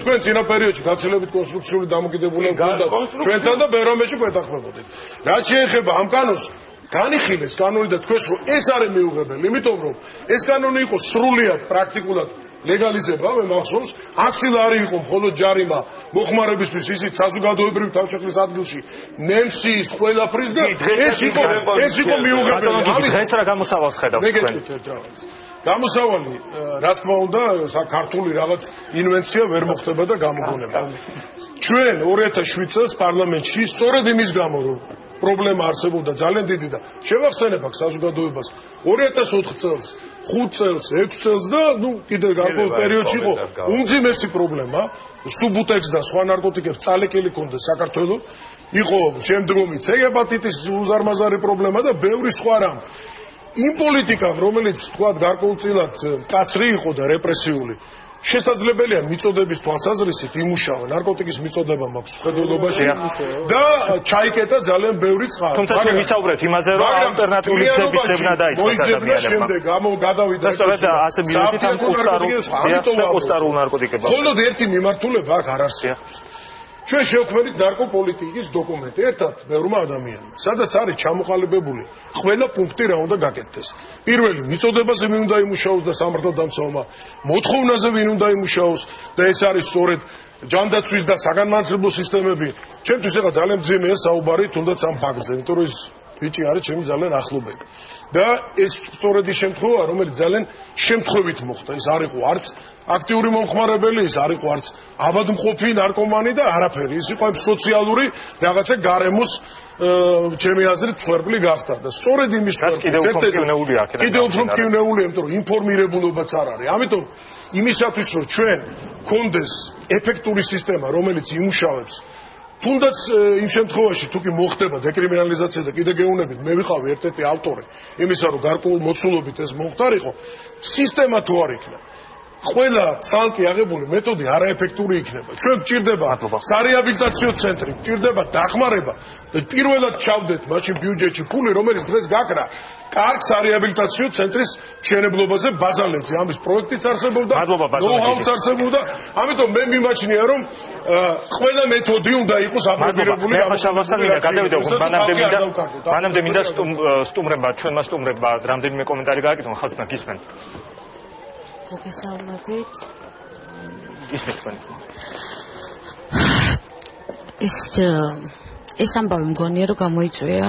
თქვენ წინა პერიოდში გაცილებით კონსტრუქციული დამოკიდებულება გქონდათ ჩვენთან და ბერომეში გვეთანხმებოდით. რაც შეეხება ამ კანონს განიხილეს კანონი და თქვენს რომ ეს არის მიუღებელი, იმიტომ რომ ეს კანონი იყო სრულიად პრაქტიკულად ლეგალიზება, მე მახსოვს, 100 ლარი იყო მხოლოდ ჯარიმა მოხმარებისთვის, ისიც საზოგადოებრივ თავშეყრის ადგილში, ნემსის ყველაფრის და ეს იყო მიუღებელი. დღეს რა გამოსავალს ხედავთ თქვენ? გამოსავალი, რა თქმა უნდა, საქართველოს რაღაც ინვენცია ვერ მოხდება და გამოგონება. ჩვენ 2007 წელს პარლამენტში სწორედ იმის გამო რომ პრობლემა არსებობდა ძალიან დიდი და შევახსენებ აქ საზოგადოებას 2004 წელს, 5 წელს, 6 წელს და კიდე გარკვეულ პერიოდში იყო უმძიმესი პრობლემა, სუბუტექს და სხვა ნარკოტიკებს წალეკილი ქონდა საქართველოს, იყო შემდგომი C-ჰეპატიტის უზარმაზარი პრობლემა და ბევრი სხვა რამ. იმ პოლიტიკამ, რომელიც თქვა გარკვეულწილად კაცრი იყო და რეპრესიული, შესაძლებელია მიწოდების თვალსაზრისით იმუშავა, ნარკოტიკის მიწოდება მაქვს ხედველობაში და ჩაიკეტა ძალიან ბევრი წყარო. თუმცა ჩვენ ვისაუბრეთ იმაზე, რომ ალტერნატიული გზების ზებნა დაიწყეს ადამიანებმა. შემდეგ გადავიდა სწორედ ასე მივიდით ამ კუსტარულ ნარკოტიკებთან. მხოლოდ ერთი მიმართულება აქ არ არსებობს. ჩვენ შევქმნით ნარკოპოლიტიკის დოკუმენტი ერთად ბევრმა ადამიანმა, სადაც არის ჩამოყალიბებული ყველა პუნქტი რა უნდა გაკეთდეს. პირველი მიწოდებაზე ვინ უნდა იმუშაოს და სამართალდამცავმა, მოთხოვნაზე ვინ უნდა იმუშაოს და ეს არის სწორედ ჯანდაცვის და საგანმანათლებლო სისტემები. ჩემთვის ეხლა ძალიან მძიმეა საუბარი თუნდაც ამ ფაქტზე, იმიტომ რომ ეს ბიჭი არის ჩემი ძალიან ახლობელი. და ეს სწორედ ის შემთხვევაა, რომელიც ძალიან შემთხვევით მოხდა. ეს არ იყო არც აქტიური მომხმარებელი, ეს არ იყო არც აბადმყოფი ნარკომანი და არაფერი. ის იყო სოციალური რაღაცა გარემოს ჩემი აზრით სვერპლი გახდა და სწორედ იმის კიდევ უფრო მტკივნეულია, იმიტომ რომ ინფორმირებულობაც არ არის. ამიტომ იმისათვის რომ ჩვენ გქონდეს ეფექტური სისტემა, რომელიც იმუშავებს თუნდაც იმ შემთხვევაში თუ კი მოხდება დეკრიმინალიზაცია და კიდე გეუბნებით, მე ვიყავი ერთ-ერთი ავტორი იმისა, რომ გარკვეულ მოცულობით ეს მომხდარიყო, სისტემა თუ არ იქნება, ყველა ცალკე აღებული მეთოდი არაეფექტური იქნება. ჩვენ გვჭირდება სარეაბილიტაციო ცენტრი, გვჭირდება დახმარება და პირველად ჩავდეთ მაშინ ბიუჯეტში ფული, რომელიც დღეს გაქრა კარგ სარეაბილიტაციო ცენტრის მშენებლობაზე ბაზალეთზე. ამის პროექტიც არსებობდა, ნოუ-ჰაუც არსებობდა. ამიტომ მე მიმაჩნია, რომ ყველა მეთოდი უნდა იყოს აპრობირებული. მანამდე მინდა სტუმრებმა, ჩვენმა სტუმრებმა რამდენიმე კომენტარი გააკეთონ, ხალხმა გისმენთ. მოგესალმებით. ეს ამბავი მგონია რომ გამოიწვია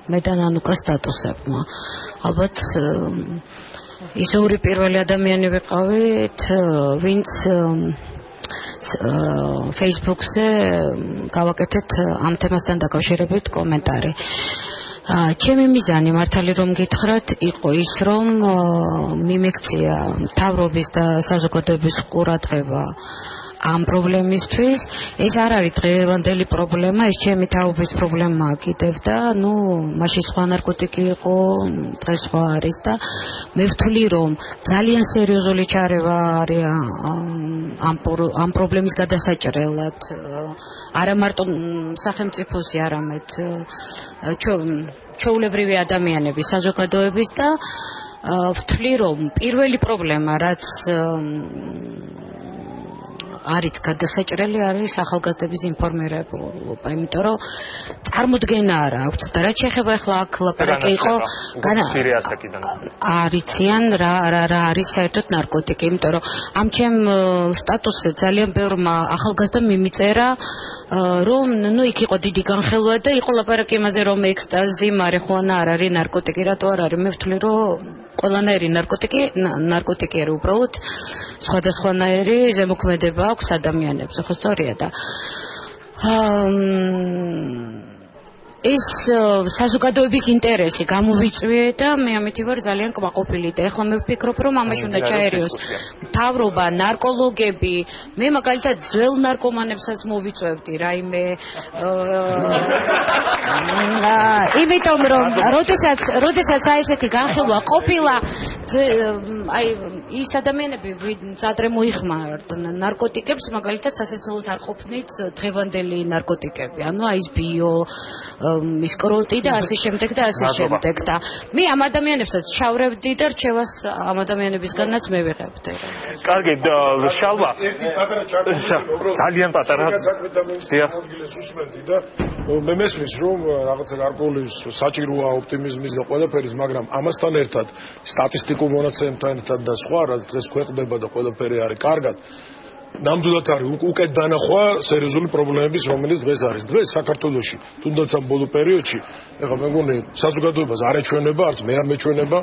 მე და ნანუკა სტატუსებმა. ალბათ ის ორი პირველი ადამიანი ვიყავით, ვინც Facebook-ზე გავაკეთეთ ამ თემასთან დაკავშირებით კომენტარი. ჩემი მიზანი მართალი რომ გითხრათ იყო ის რომ მიმექცია მთავრობის და საზოგადოების ყურადღება ამ პრობლემისთვის. ეს არ არის დღევანდელი პრობლემა, ეს ჩემი თაობის პრობლემაა კიდევ და მაშინ სხვა ნარკოტიკი იყო, დღეს სხვა არის და მე ვთვლი რომ ძალიან სერიოზული ჩარევა არის ამ პრობლემის გადასაჭრელად, არა მარტო სახელმწიფოსი, არამედ ჩვეულებრივი ადამიანების, საზოგადოების და ვთვლი რომ პირველი პრობლემა რაც არის გადასაჭრელი არის ახალგაზრდების ინფორმირებულობა, იმიტომ რომ წარმოდგენა არ აქვს და რაც შეეხება ახლა აქ ლაპარაკი იყო არიციან რა არის საერთოდ ნარკოტიკი, იმიტომ რომ ამ ჩემ სტატუსზე ძალიან ბევრმა ახალგაზრდამ მიმიწერა რომ იქ იყო დიდი განხელვა და იყო ლაპარაკი იმაზე რომ ექსტაზი, მარიხუანა არ არის ნარკოტიკი, რატო არ არის? მე ვთვლი რომ ყველანაირი ნარკოტიკი არის უბრალოდ სხვადასხვანაირი ზემოქმედება აქვს ადამიანებზე, ხო სწორია და ეს საზოგადოების ინტერესი გამოვიწვიე და მე ამით ვარ ძალიან კმაყოფილი და ეხლა მე ვფიქრობ რომ ამაში უნდა ჩაერიოს მთავრობა, ნარკოლოგები, მე მაგალითად ძველ ნარკომანებსაც მოვიწვევდი რაიმე იმიტომ რომ როდესაც ესეთი განხილვა ყოფილა აი ის ადამიანები ვინც ადრე მოიხმართ ნარკოტიკებს მაგალითად სასაცილოდ არ ყოფნით დღევანდელი ნარკოტიკები ანუ აი ეს ბიო ის კროტი და ასე შემდეგ და ასე შემდეგ და მე ამ ადამიანებსაც ჩავრევდი და რჩევას ამ ადამიანებისგანაც მე ვიღებდი კარგი შალვა ძალიან პატარა უსმენდი და მე მესმის რომ რაღაცა გარკვეული საჭიროა ოპტიმიზმის და ყველაფერის მაგრამ ამასთან ერთად სტატისტიკურ მონაცემებთან ერთად და სხვა რაც დღეს ქვეყნდება და ყველაფერი არის კარგად ნამდვილად არის უკეთ დანახვა სერიოზული პრობლემების რომელიც დღეს არის დღეს საქართველოში თუნდაც ამ ბოლო პერიოდში ეხლა მე მგონი საზოგადოებას არ ეჩვენება არც მე არ მეჩვენება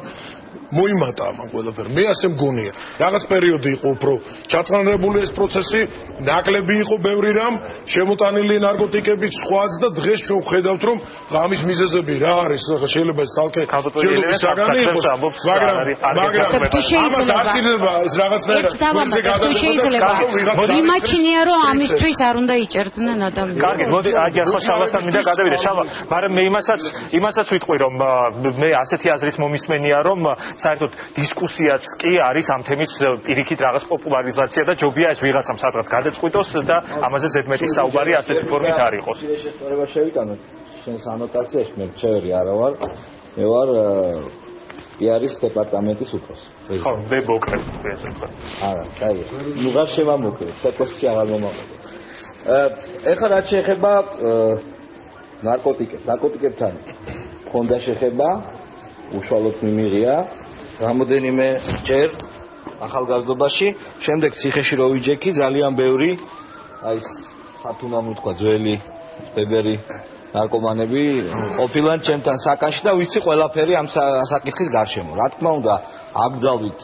მოიმატა ამ ყველაფერი მე ასე მგონია რაღაც პერიოდი იყო უფრო ჩაწყნარებული ეს პროცესი ნაკლები იყო ბევრი რამ შემოტანილი ნარკოტიკებით სხვაც და დღეს ჩვენ ვხედავთ რომ ამის მიზეზები რა არის შეიძლება ეს ცალკე ჯერობის საგანი იყოს მაგრამ ამას არ წინდება ეს რაღაცნაირად იმაჩნია რომ ამისთვის არ უნდა იჭერდნენ ადამიანს. კარგი, მოდი აგერ ხო შალვასთან მინდა გადავიდე. შალვა, მაგრამ მე იმასაც ვიტყვი რომ მე ასეთი აზრის მომისმენია რომ საერთოდ დისკუსიაც კი არის ამ თემის პირიქით რაღაც პოპულარიზაცია და ჯობია ეს ვიღაცამ სადღაც გადაწყვიტოს და ამაზე ზედმეტი საუბარი ასეთი ფორმით არ იყოს. შესწორება შევიტანოთ შენს ანოტაციაში მე ჩევრი არა ვარ მე ვარ პიარის დეპარტამენტის უფროსი. ხო, მე მოკრებ ესე ვთქვა. არა, კაი. ნუ რა შემამოკრებ, თექოსი აღარ მომაყენებ. ეხლა რაც შეეხება ნარკოტიკებთან ხონდა შეხება უშუალოდ მიმიღია რამოდენიმე ჯერ ახალგაზრდობაში, შემდეგ ციხეში რო ვიჯექი ძალიან ბევრი აი სათუნამ ვთქვა ძველი ბებერი ნარკომანები ყოფილან ჩემთან საკანში და ვიცი ყველაფერი ამ საკითხის გარშემო. რა თქმა უნდა, აკრძალვით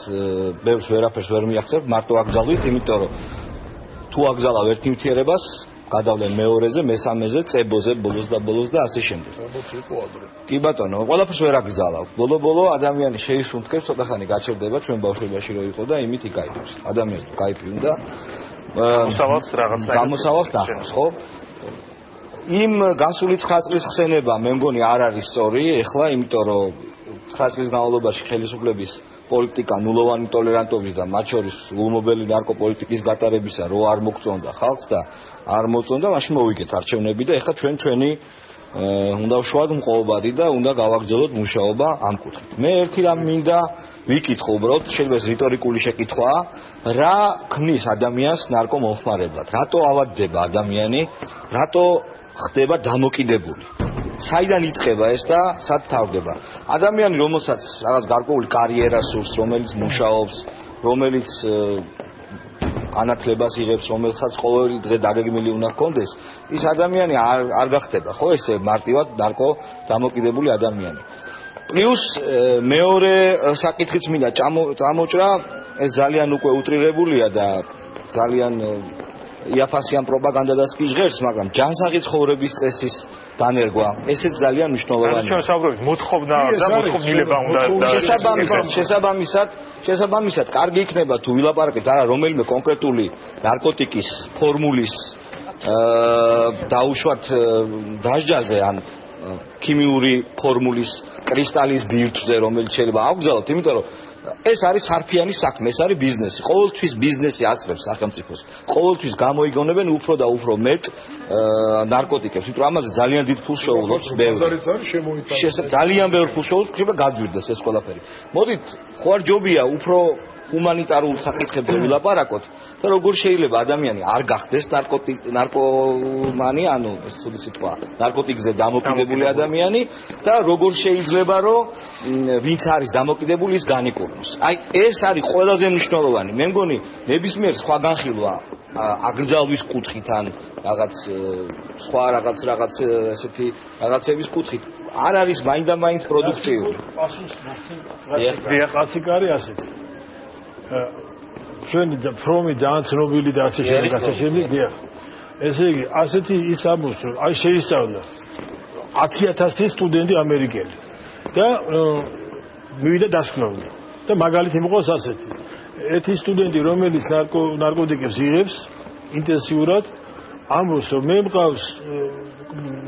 ბევრს ვერაფერს ვერ მიაღწევ, მარტო აკრძალვით, იმიტომ რომ თუ აკრძალავ ერთ ნივთიერებას, გადავლენ მეორეზე, მესამეზე, წებოზე, ბოლოს და ასე შემდეგ. კი ბატონო, ყველაფერს ვერ აკრძალავ. ბოლო ადამიანი შეისუნთქებს, ცოტა ხანი გაჩერდება ჩვენ ბავშვობაში რო იყო და იმით იკაიფებს. ადამიანს კაიფი უნდა გამოსავალს ნახავს, ხო? იმ გასული 9 წლის ხსენება მე მგონი არ არის სწორი ეხლა იმიტომ რომ 9 წლის განმავლობაში ხელისუფლების პოლიტიკა ნულოვანი ტოლერანტობის და მათ შორის ულმობელი ნარკოპოლიტიკის გატარებისა რო არ მოგწონდა ხალხს და არ მოწონდა მაშინ მოვიგეთ არჩევნები და ეხლა ჩვენი უნდა ვშოვად მყოფობადი და უნდა გავაგრძელოთ მუშაობა ამ კუთხით. მე ერთი რამ მინდა ვიკითხო უბრალოდ შეიძლება ეს რიტორიკული შეკითხვაა რა ქმნის ადამიანს ნარკომომხმარებლად რატო ავადდება ადამიანი რატო ხდება დამოკიდებული. საიდან იწყება ეს და სად თავდება? ადამიანი, რომელსაც რაღაც გარკვეული კარიერა სურს, რომელიც მუშაობს, რომელიც განათლებას იღებს, რომელსაც ყოველი დღე დაგეგმილი უნდა ჰქონდეს, ის ადამიანი არ გახდება, ხო, ესე მარტივად ნარკო დამოკიდებული ადამიანი. პლუს მეორე საკითხიც მინდა წამოჭრა, ეს ძალიან უკვე უტრირებულია და ძალიან იაფასიან პროპაგანდადას კი ჟღერს, მაგრამ ჯანსაღი ცხოვრების წესის დანერგვა, ესეც ძალიან მნიშვნელოვანია. ჩვენ საუბრობთ მოთხოვნა და მოთხოვნილება უნდა შესაბამისად, კარგი იქნება თუ ვილაპარაკებთ არა რომელიმე კონკრეტული ნარკოტიკის ფორმულის დაუშვათ დასჯაზე ან ქიმიური ფორმულის კრისტალის ბირთვზე, რომელიც შეიძლება აღვგზავნოთ, იმიტომ რომ ეს არის სარფიანი საქმე, ეს არის ბიზნესი. ყოველთვის ბიზნესი ასწრებს სახელმწიფოს. ყოველთვის გამოიგონებენ უფრო და უფრო მეტ ნარკოტიკებს. იმიტომ ამაზე ძალიან დიდ ფულს შეუძლოთ ბევრი. ძალიან ბევრ ფულს შეუძლოთ, შეიძლება გაძვირდეს ეს ყველაფერი. მოდით, ხო არ ჯობია უფრო ჰუმანიტარულ საკითხებზე ვილაპარაკოთ და როგორ შეიძლება ადამიანი არ გახდეს ნარკომანი, ანუ ეს ცუდი სიტყვა, ნარკოტიკზე დამოკიდებული ადამიანი და როგორ შეიძლება რომ ვინც არის დამოკიდებული ის განიკურნოს. აი ეს არის ყველაზე მნიშვნელოვანი. მე მგონი ნებისმიერ სხვა განხილვა აკრძალვის კუთხით ან რაღაც სხვა რაღაც ესეთი რაღაცების კუთხით არ არის მაინდა-მაინც პროდუქტიული. კლასიკა არის ასეთი. ჩვენი ფრომი ძალიან ცნობილი და ასე შემდეგ გასაშენი დიახ. ესე იგი, ასეთი ის ამბობს, რომ აი შეისწავლა 10,000 სტუდენტი ამერიკელი და მივიდა დასკვნამდე. და მაგალითი მოყავს ასეთი. ერთი სტუდენტი, რომელიც ნარკოტიკებს იღებს ინტენსიურად ამბობს რომ მე მყავს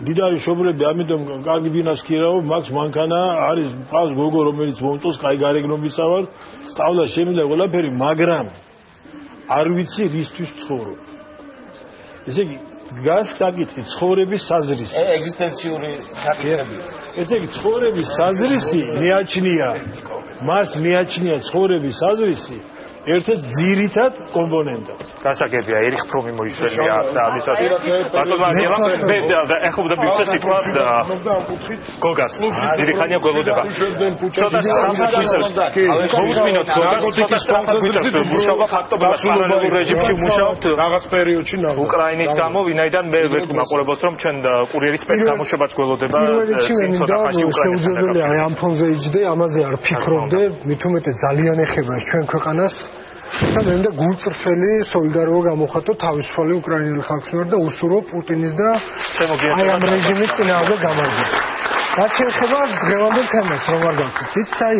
დიდარი შობრები, ამიტომ კარგი ბინას ქირავ, მაქვს მანქანა, არის მყავს გოგო, რომელიც მომწონს, კაი გარეგნობის ავარ, სწავლა შემიძლია ყველაფერი, მაგრამ არ ვიცი რისთვის ცხოვრობ. ესე იგი, დგას საკითხი ცხოვრების საზრისი. ეგზისტენციური საკითხები. ესე იგი, ცხოვრების საზრისი მიაჩნია, მას მიაჩნია ცხოვრების საზრისი ერთ-ერთ ძირითად კომპონენტად. გასაგებია, ერიხ ფრომი მოისმენია და ამისას. ბატონო, ეხლა და მივცე სიტყვა გოგას. ძირიხანია გველოდება. ცოტა სწრაფად ვიცევს. მოусმინოთ გოგას, ცოტა სწრაფად ვიცევს. მუშაობა ფაქტობრივად პარალელურ რეჟიმში მუშაობთ რაღაც პერიოდში ნახავთ. უკრაინის გამო, ვინაიდან მე ვერ მაყურებელს რომ ჩვენ კურიერის სპეცგამოშვებაც გველოდება. პირველ რიგში მინდა შეუძლებელია აი ამ ფონზე იჯდე, ამაზე არ ფიქრობდე, მით უმეტეს ძალიან ეხება ჩვენ ქვეყანას. და მე მინდა გულწრფელი სოლიდარობა გამოხატო თავისუფალი უკრაინელი ხალხის მიერ და უსურო პუტინის და აი ამ რეჟიმის წინააღმდეგ გამარჯვებას. რაც შეეხება დღევანდელ თემას, რომ არ გავხსნით. იცით, აი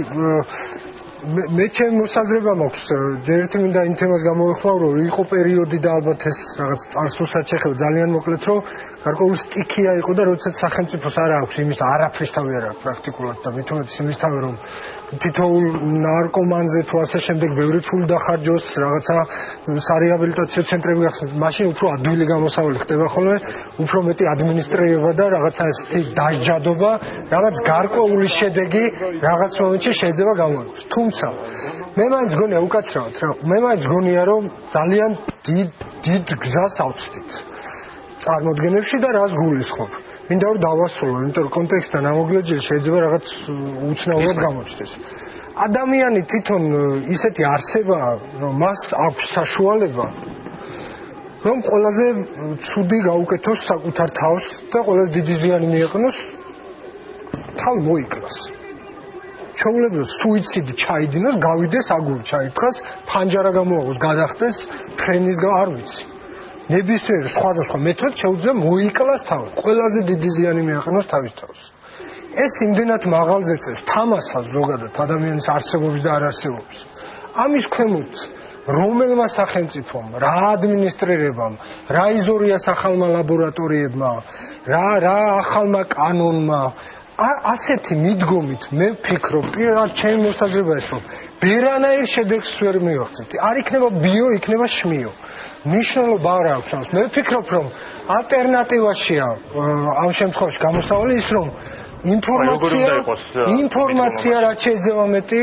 მე ჩემი მოსაზრება მაქვს, ჯერ ერთი მინდა იმ თემას გამოვეხმარო, რომ იყო პერიოდი და ალბათ ეს რაღაც წარსულსაც შეეხება ძალიან მოკლედ, რომ გარკვეული სტიქია იყო და როდესაც სახელმწიფოს არ აქვს იმის არაფრის თავი არ აქვს პრაქტიკულად და მით უმეტეს იმის თავი რომ თითოეულ ნარკომანზე თუ ასე შემდეგ ბევრი ფული დახარჯოს, რაღაცა სარეაბილიტაციო ცენტრები გახსნას, მაშინ უფრო ადვილი გამოსავალი ხდება ხოლმე, უფრო მეტი ადმინისტრირება და რაღაცა ესეთი დაჟჯადობა, რაღაც გარკვეული შედეგი რაღაც მომენტში შეიძლება გამოიღოს. თუმცა მე მაინც გონია უკაცრავად რა, მე მაინც გონია რომ ძალიან დიდ გზას ავწვდით წარმოდგენებში და რას გულისხმობ. მინდა რომ დავასრულო, იმიტომ რომ კონტექსტთან ამოგლეჯილი შეიძლება რაღაც უცნაურად გამოჩნდეს. ადამიანი თვითონ ისეთი არსებაა, რომ მას აქვს საშუალება რომ ყველაზე ცუდი გაუკეთოს საკუთარ თავს და ყველაზე დიდი ზიანი მიეყნოს, თავი მოიკლას. ჩაულებროს სუიციდი ჩაიდინოს, გავიდეს აგური ჩაიფხას, ფანჯარა გამოაღოს, გადახდეს, ფრენის არ ვიცი. ნებისმიერ სხვადასხვა მეთოდით შეუძლია მოიკლას თავი. ყველაზე დიდი ზიანი მიაყენოს თავის თავს. ეს იმდენად მაღალ ზეწებს თამასას ზოგადად ადამიანის არსებობის და არარსებობის. ამის ქვემოთ რომელმა სახელმწიფომ, რა ადმინისტრირებამ, რა იზორიას ახალმა ლაბორატორიებმა, რა ახალმა კანონმა ასეთი მიდგომით მე ვფიქრობ, ჩემი მოსაზრება ეს რომ ვერანაირ შედეგს ვერ მივახცევთ. არ იქნება ბიო, იქნება შმიო. მნიშვნელობა არ აქვს ამას. მე ვფიქრობ, რომ ალტერნატივაშია ამ შემთხვევაში გამოსავალი ის, რომ ინფორმაცია რაც შეიძლება მეტი,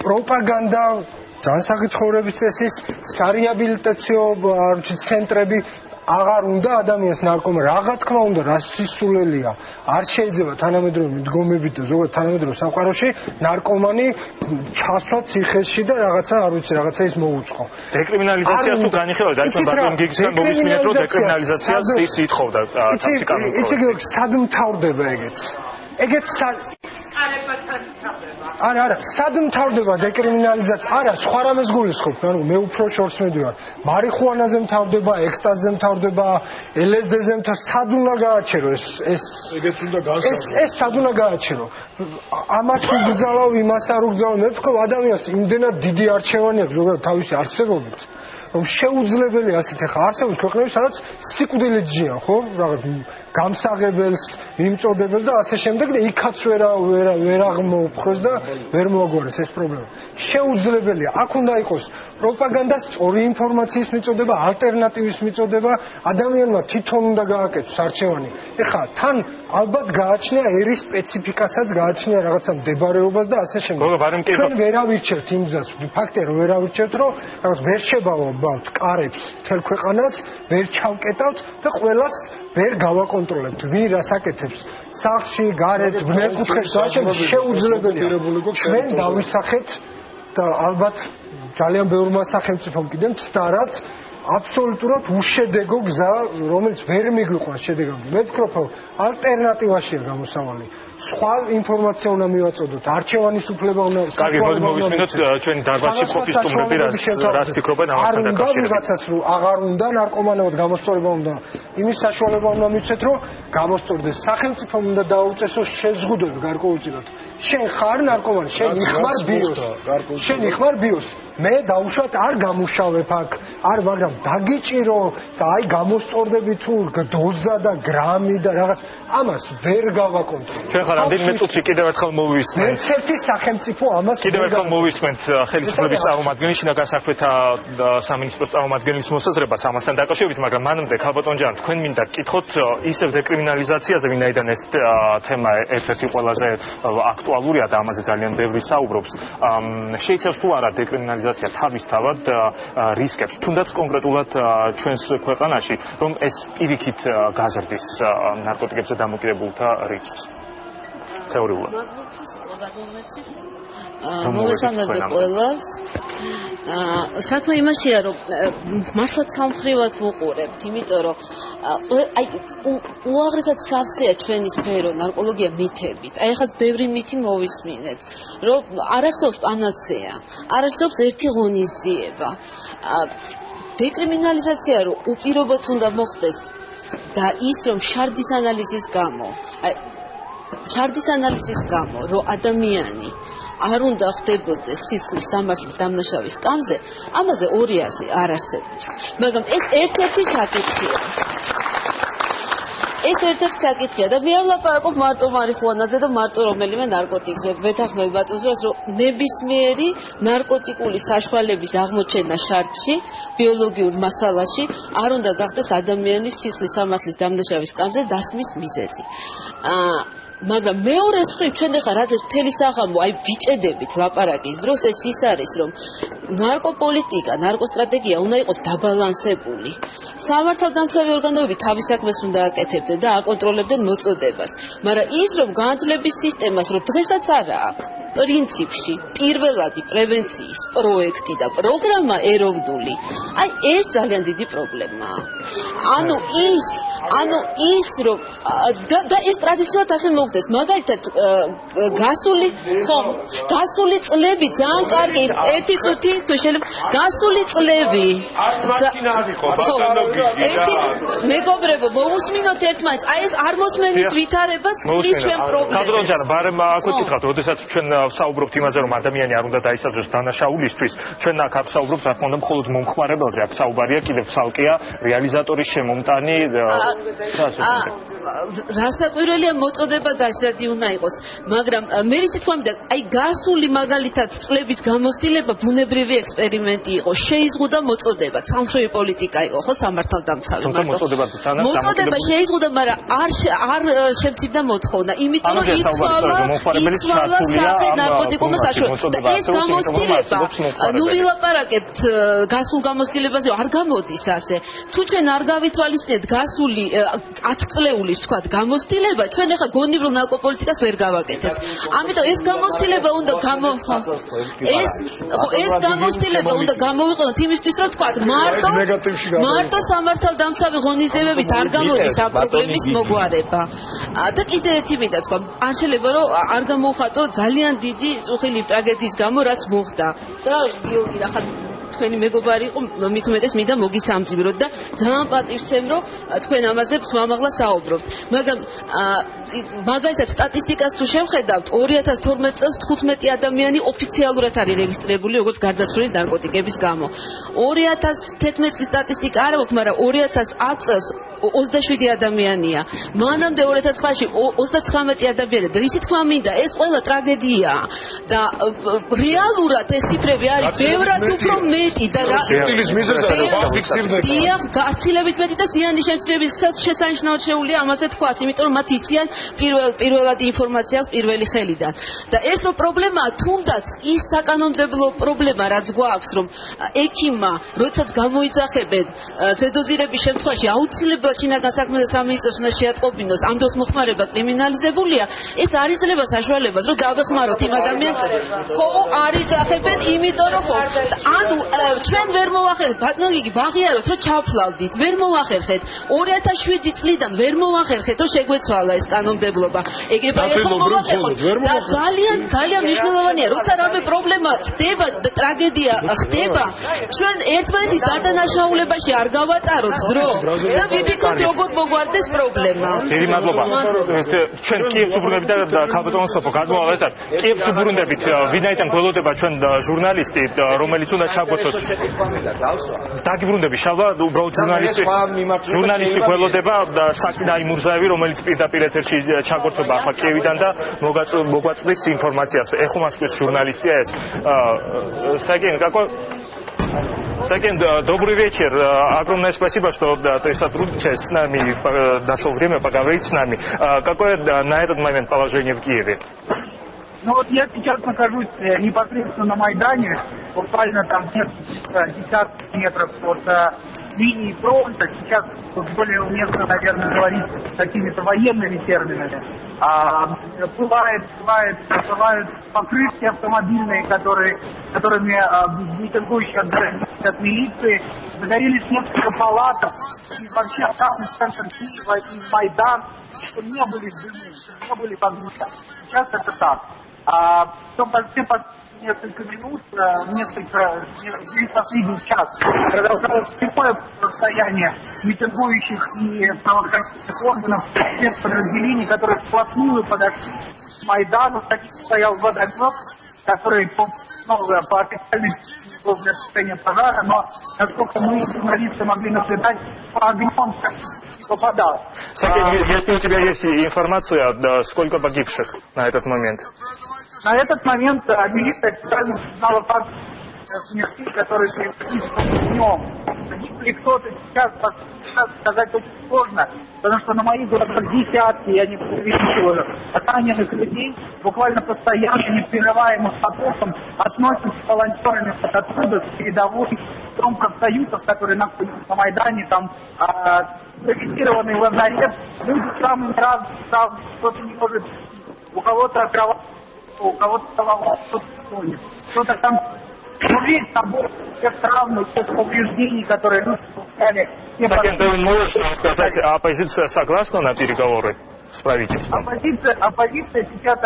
პროპაგანდა, განსაკუთრებით ცხოვრების წესის, სარეაბილიტაციო ცენტრები აღარ უნდა ადამიანს ნარკომანი, რა თქმა უნდა, რა სისულელია, არ შეიძლება თანამედროვე მიდგომებით და ზოგადად თანამედროვე სამყაროში ნარკომანი ჩასვა ციხეში და რაღაცა არ ვიცი, რაღაცა ის მოუწყო. დეკრიმინალიზაციას თუ განიხილავთ, აი ჩვენ ბატონ გიგისგან მოვისმინეთ, რომ დეკრიმინალიზაციას ის ითხოვდა თავისი კანონით. იცი გიორგი, სად მთავრდება ეგეც? ეგეც არა, სად მთავრდება დეკრიმინალიზაცია? არა, სხვა რამეს გულისხმობ, ანუ მე უფრო შორს მიდივარ. მარიხუანაზე მთავრდება, ექსტაზზე მთავრდება, LSD-ზე მთავრდება, სად უნდა გააჩერო ეს ეგეც უნდა განსაზღვრო. ეს სად უნდა გააჩერო? ამას უგზალავ, იმას არ უგზალავ. მე ვთქვი, ადამიანს იმდენად დიდი არჩევანი აქვს ზოგადად თავისი არსებობით, რომ შეუძლებელია ასეთ ახლა არსებობს ქვეყნები, სადაც სიკვდილი ჯიან, ხო? რაღაც გამსაღებელს, მიმწოდებელს და ასე შემდეგ და იქაც ვერ აღმოუფხოს და ვერ მოაგვარეს ეს პრობლემა. შეუძლებელია. აქ უნდა იყოს პროპაგანდას, სწორი ინფორმაციის მიწოდება, ალტერნატივის მიწოდება, ადამიანმა თვითონ უნდა გააკეთოს არჩევანი. ეხლა თან ალბათ გააჩნია ერის სპეციფიკასაც, გააჩნია რაღაცა მდებარეობას და ასე შემდეგ. ჩვენ ვერ ავირჩევთ იმ გზას, ფაქტია რომ ვერ ავირჩევთ, რომ რაღაც ვერ შევავთ კარებს თელ ქვეყანას, ვერ ჩავკეტავთ და ყველას ვერ გავაკონტროლებთ. ვინ რას აკეთებს? სახლში, გარეთ, მეკუთხეს და შეუძლებელია. ჩვენ დავისახეთ და ალბათ ძალიან ბევრმა სახელმწიფომ კიდე მცდარად აბსოლუტურად უშედეგო გზა, რომელიც ვერ მიგვიყვანს შედეგამდე. მე ვფიქრობ, რომ ალტერნატივაშია გამოსავალი. სხვა ინფორმაცია უნდა მივაწოდოთ, არჩევანის უფლება უნდა. კარგი, მოვისმინოთ ჩვენი დარბაზში ყოფის სტუმრები რას ფიქრობენ ამასთან დაკავშირებით. ვიღაცას რომ აღარ უნდა ნარკომანად გამოსწორება უნდა. იმის საშუალება უნდა მიცეთ, რომ გამოსწორდეს. სახელმწიფომ უნდა დაუწესოს შეზღუდვები გარკვეულწილად. შენ ხარ ნარკომანი, შენ იხმარ ბიოს. შენ იხმარ ბიოს. მე დავუშვათ არ გამუშავებ აქ, არ, მაგრამ დაგიჭირო და აი გამოსწორდები თუ დოზა და გრამი და რაღაც ამას ვერ გავაკონტროლებ. ჩვენ ხარ რამდენიმე წუთში კიდევ ერთხელ მოვისმენთ. ერთ-ერთი სახელმწიფო ამას კიდევ ერთხელ მოვისმენთ ხელისუფლების წარმომადგენლის შინაგან საქმეთა სამინისტროს წარმომადგენლის მოსაზრებას ამასთან დაკავშირებით, მაგრამ მანამდე ქალბატონ ჯან, თქვენ მინდა გკითხოთ ისევ დეკრიმინალიზაციაზე, ვინაიდან ეს თემა ერთ-ერთი ყველაზე აქტუალურია და ამაზე ძალიან ბევრი საუბრობს. შეიცავს თუ არა დეკრიმინალიზაცია თავისთავად რისკებს, თუნდაც კონკრეტულად ჩვენს ქვეყანაში, რომ ეს პირიქით გაზრდის ნარკოტიკებზე დამოკიდებულთა რიცხვს. თეორიულად. მოგესალმებით ყველას. საქმე იმაშია, რომ მართლაც სამხრივად ვუყურებთ, იმიტომ რომ აი უაღრესად სავსეა ჩვენი სფერო ნარკოლოგია მითებით. აი ახაც ბევრი მითი მოვისმინეთ, რომ არ არსებობს პანაცეა, არ არსებობს ერთი ღონისძიება. დეკრიმინალიზაცია რომ უპირობოდ უნდა მოხდეს და ის რომ შარდის ანალიზის გამო რომ ადამიანი არ უნდა ხდებოდეს სისხლის სამართლის დამნაშავის სკამზე, ამაზე 200 არ არსებობს. მაგრამ ეს ერთ-ერთი საკითხია და მე არ ვლაპარაკობ მარტო მარიხუანაზე და მარტო რომელიმე ნარკოტიკზე. ვეთანხმები ბატონს, რომ ნებისმიერი ნარკოტიკული საშუალების აღმოჩენა შარტში, ბიოლოგიურ მასალაში არ უნდა გახდეს ადამიანის სისხლის სამართლის დამნაშავის სკამზე დასმის მიზეზი. მაგრამ მეორე მხრივ ჩვენ ახლა რაც ეს მთელი საღამო აი ვიჭედებით ლაპარაკის დროს ეს ის არის რომ ნარკოპოლიტიკა, ნარკოსტრატეგია უნდა იყოს დაბალანსებული. სამართალდამცავი ორგანოები თავის საქმეს უნდა აკეთებდნენ და აკონტროლებდნენ მოწოდებას. მაგრამ ის რომ განათლების სისტემას რომ დღესაც არა აქვს პრინციპში პირველადი პრევენციის პროექტი და პროგრამა ეროვნული, აი ეს ძალიან დიდი პრობლემაა. ანუ ის რომ და ეს ტრადიციულად ასე მოხდეს. მაგალითად გასული წლები ძალიან კარგი, ერთი წუთი თუ შეიძლება გასული წლები მეგობრებო მოусმინოთ ერთმანეთს, აი ეს არ მოსმენის ვითარებაც ის ჩვენ პრობლემას. კადრონ ჯან, ბარემ აქვე გითხრათ, როდესაც ჩვენ საუბრობთ იმაზე, რომ ადამიანი არ უნდა დაისაძოს დანაშაულისთვის, ჩვენ აქ არ საუბრობთ, რა თქმა უნდა, მხოლოდ მომხმარებელზე, აქ საუბარია კიდევ ცალკეა რეალიზატორის შემომტანი. რასაკვირველია მოწოდება დასჯადი უნდა იყოს, მაგრამ მე ისე თქვა მინდა, აი გასული მაგალითად წლების გამოცდილება ბუნებრივი ექსპერიმენტი იყო, შეიზღუდა მოწოდება, სამხედრო პოლიტიკა იყო, ხო, სამართალდამცავი. მოწოდება შეიზღუდა, მაგრამ არ შემცირდა მოთხოვნა, იმიტომ რომ იცვალა სახე ნარკოტიკულმა საშუალებამ. და ეს გამოცდილება, ნუ ვილაპარაკებთ გასულ გამოცდილებაზე, არ გამოდის ასე. თუ ჩვენ არ გავითვალისწინებთ გასული 10 წლეულის თქვა გამოცდილება, ჩვენ ახლა გონივრულ ნარკოპოლიტიკას ვერ გავაკეთებთ. ამიტომ ეს გამოცდილება უნდა გამოვიყენოთ იმისთვის, რომ თქვა მარტო სამართალდამცავი ღონისძიებებით არ გამოდის ამ პრობლემის მოგვარება. და კიდე ერთი მინდა თქვა, არ შეიძლება რომ არ გამოვხატო ძალიან დიდი წუხილი ტრაგედიის გამო რაც მოხდა. და გიორგი რა ხარ თქვენი მეგობარი იყო, მით უმეტეს მინდა მოგისამძიმროთ და ძალიან პატივცემ, რომ თქვენ ამაზე ხმამაღლა საუბრობთ. მაგრამ მაგალითად სტატისტიკას თუ შევხედავთ, 2012 წელს 15 ადამიანი ოფიციალურად არის რეგისტრირებული როგორც გარდაცვლილი ნარკოტიკების გამო. 2011 წლის სტატისტიკა არ აქვს, მაგრამ 2010 წელს 27 ადამიანია. მანამდე 2009-ში 39 ადამიანია. და ისე თქვა მინდა, ეს ყველა ტრაგედიაა და რეალურად ეს ციფრები არის ბევრად უფრო მეტი და სიკვდილის მიზეზად ვაფიქსირდება. დიახ, გაცილებით მეტი და ზიანის შემცირების შესანიშნავად შეუძლია ამაზე თქვას, იმიტომ რომ მათ იციან პირველადი ინფორმაცია აქვს პირველი ხელიდან. და ეს რომ პრობლემაა, თუნდაც ის საკანონმდებლო პრობლემა რაც გვაქვს, რომ ექიმმა, როდესაც გამოიძახებენ ზედოზირების შემთხვევაში აუცილებლად შინაგან საქმეთა სამინისტროს უნდა შეატყობინოს ამ დროს მოხმარება კრიმინალიზებულია, ეს არ იძლევა საშუალებას, რომ დავეხმაროთ იმ ადამიანს, ხო არ იძახებენ, იმიტომ რომ ხო. ანუ ჩვენ ვერ მოვახერხეთ, ბატონო გიგი, ვაღიაროთ, რომ ჩავფლავდით, ვერ მოვახერხეთ. 2007 წლიდან ვერ მოვახერხეთ, რომ შეგვეცვალა ეს კანონმდებლობა. ეგრება ეხლა მოვახერხოთ. და ძალიან მნიშვნელოვანია, როცა რამე პრობლემა ხდება და ტრაგედია ხდება, ჩვენ ერთმანეთის დადანაშაულებაში არ გავატაროთ დრო და ვიფიქროთ, როგორ მოგვარდეს პრობლემა. დიდი მადლობა. ჩვენ კიევს უბრუნდებით და ქალბატონო სოფო, გადმოვალეთ. კიევს უბრუნდებით, ვინაიდან გველოდება ჩვენ ჟურნალისტი, რომელიც უნდა ჩაგოს უпроცოს დაგიბრუნდები შალვა უბრალოდ ჟურნალისტი გველოდება საკინაი მურზაევი რომელიც პირდაპირ ეთერში ჩაგორთვება ახლა კიევიდან და მოგვაწვდის ინფორმაციას ეხო Москвის ჟურналистია ეს Сакен, добрый вечер. Огромное спасибо, что сотрудничаете с нами, нашел время поговорить с нами. Какое на этот момент положение в Киеве? Ну вот я сейчас нахожусь непосредственно на Майдане, буквально там десятки метров от линии фронта. Сейчас более уместно, наверное, говорить какими-то военными терминами. Бывают покрытки автомобильные, которыми митингующие отгородились от милиции. Загорелись несколько палаток. И вообще там центр Киева и Майдан не были сжжены, не были погнуты. Сейчас это так. Все несколько минут, весь последний час продолжалось такое состояние митингующих и правоохранительных органов, всех подразделений, которые вплотную подошли к Майдану. Таких стоял водомет, который по официальной был для тушения пожара, но насколько мы, журналисты, могли наблюдать, по огнем не попадал. Если у тебя есть информация, сколько погибших на этот момент? На этот момент милиция официально признала факт смерти, которые привели днем. Погибли кто-то сейчас сказать очень сложно, потому что на моих глазах десятки, я не преувеличиваю, раненых людей буквально постоянно, непрерываемым потоком относятся с волонтерами оттуда, с передовой, профсоюзов, которые находятся на Майдане, там зафиксированный лазарет, люди самые разные, кто-то не может, у кого-то кровать, у кого-то голова, кто-то там, весь набор всех травм, всех повреждений, которые люди получали. Ты можешь нам сказать, оппозиция согласна на переговоры с правительством? Оппозиция сейчас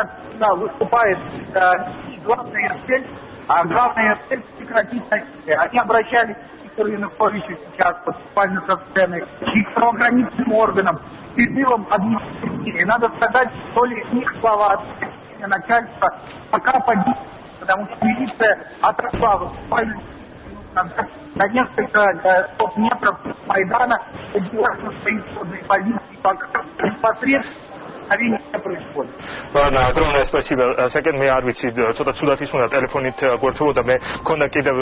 выступает, и главная цель прекратить насилие. Они обращались к Виктору Януковичу сейчас, буквально со сцены, и к правоохранительным органам, с призывом администрации. Надо сказать, то ли их слова начальства пока погиб, потому что милиция отошла буквально на несколько сот метров от Майдана, удивительно стоит сходной позиции, пока непосредственно не происходит. Ладно, огромное спасибо. Сакен, მე არ ვიცი, ცოტა ცუდად ისმოდა ტელეფონით გვერდთებოდა, მე მქონდა კიდევ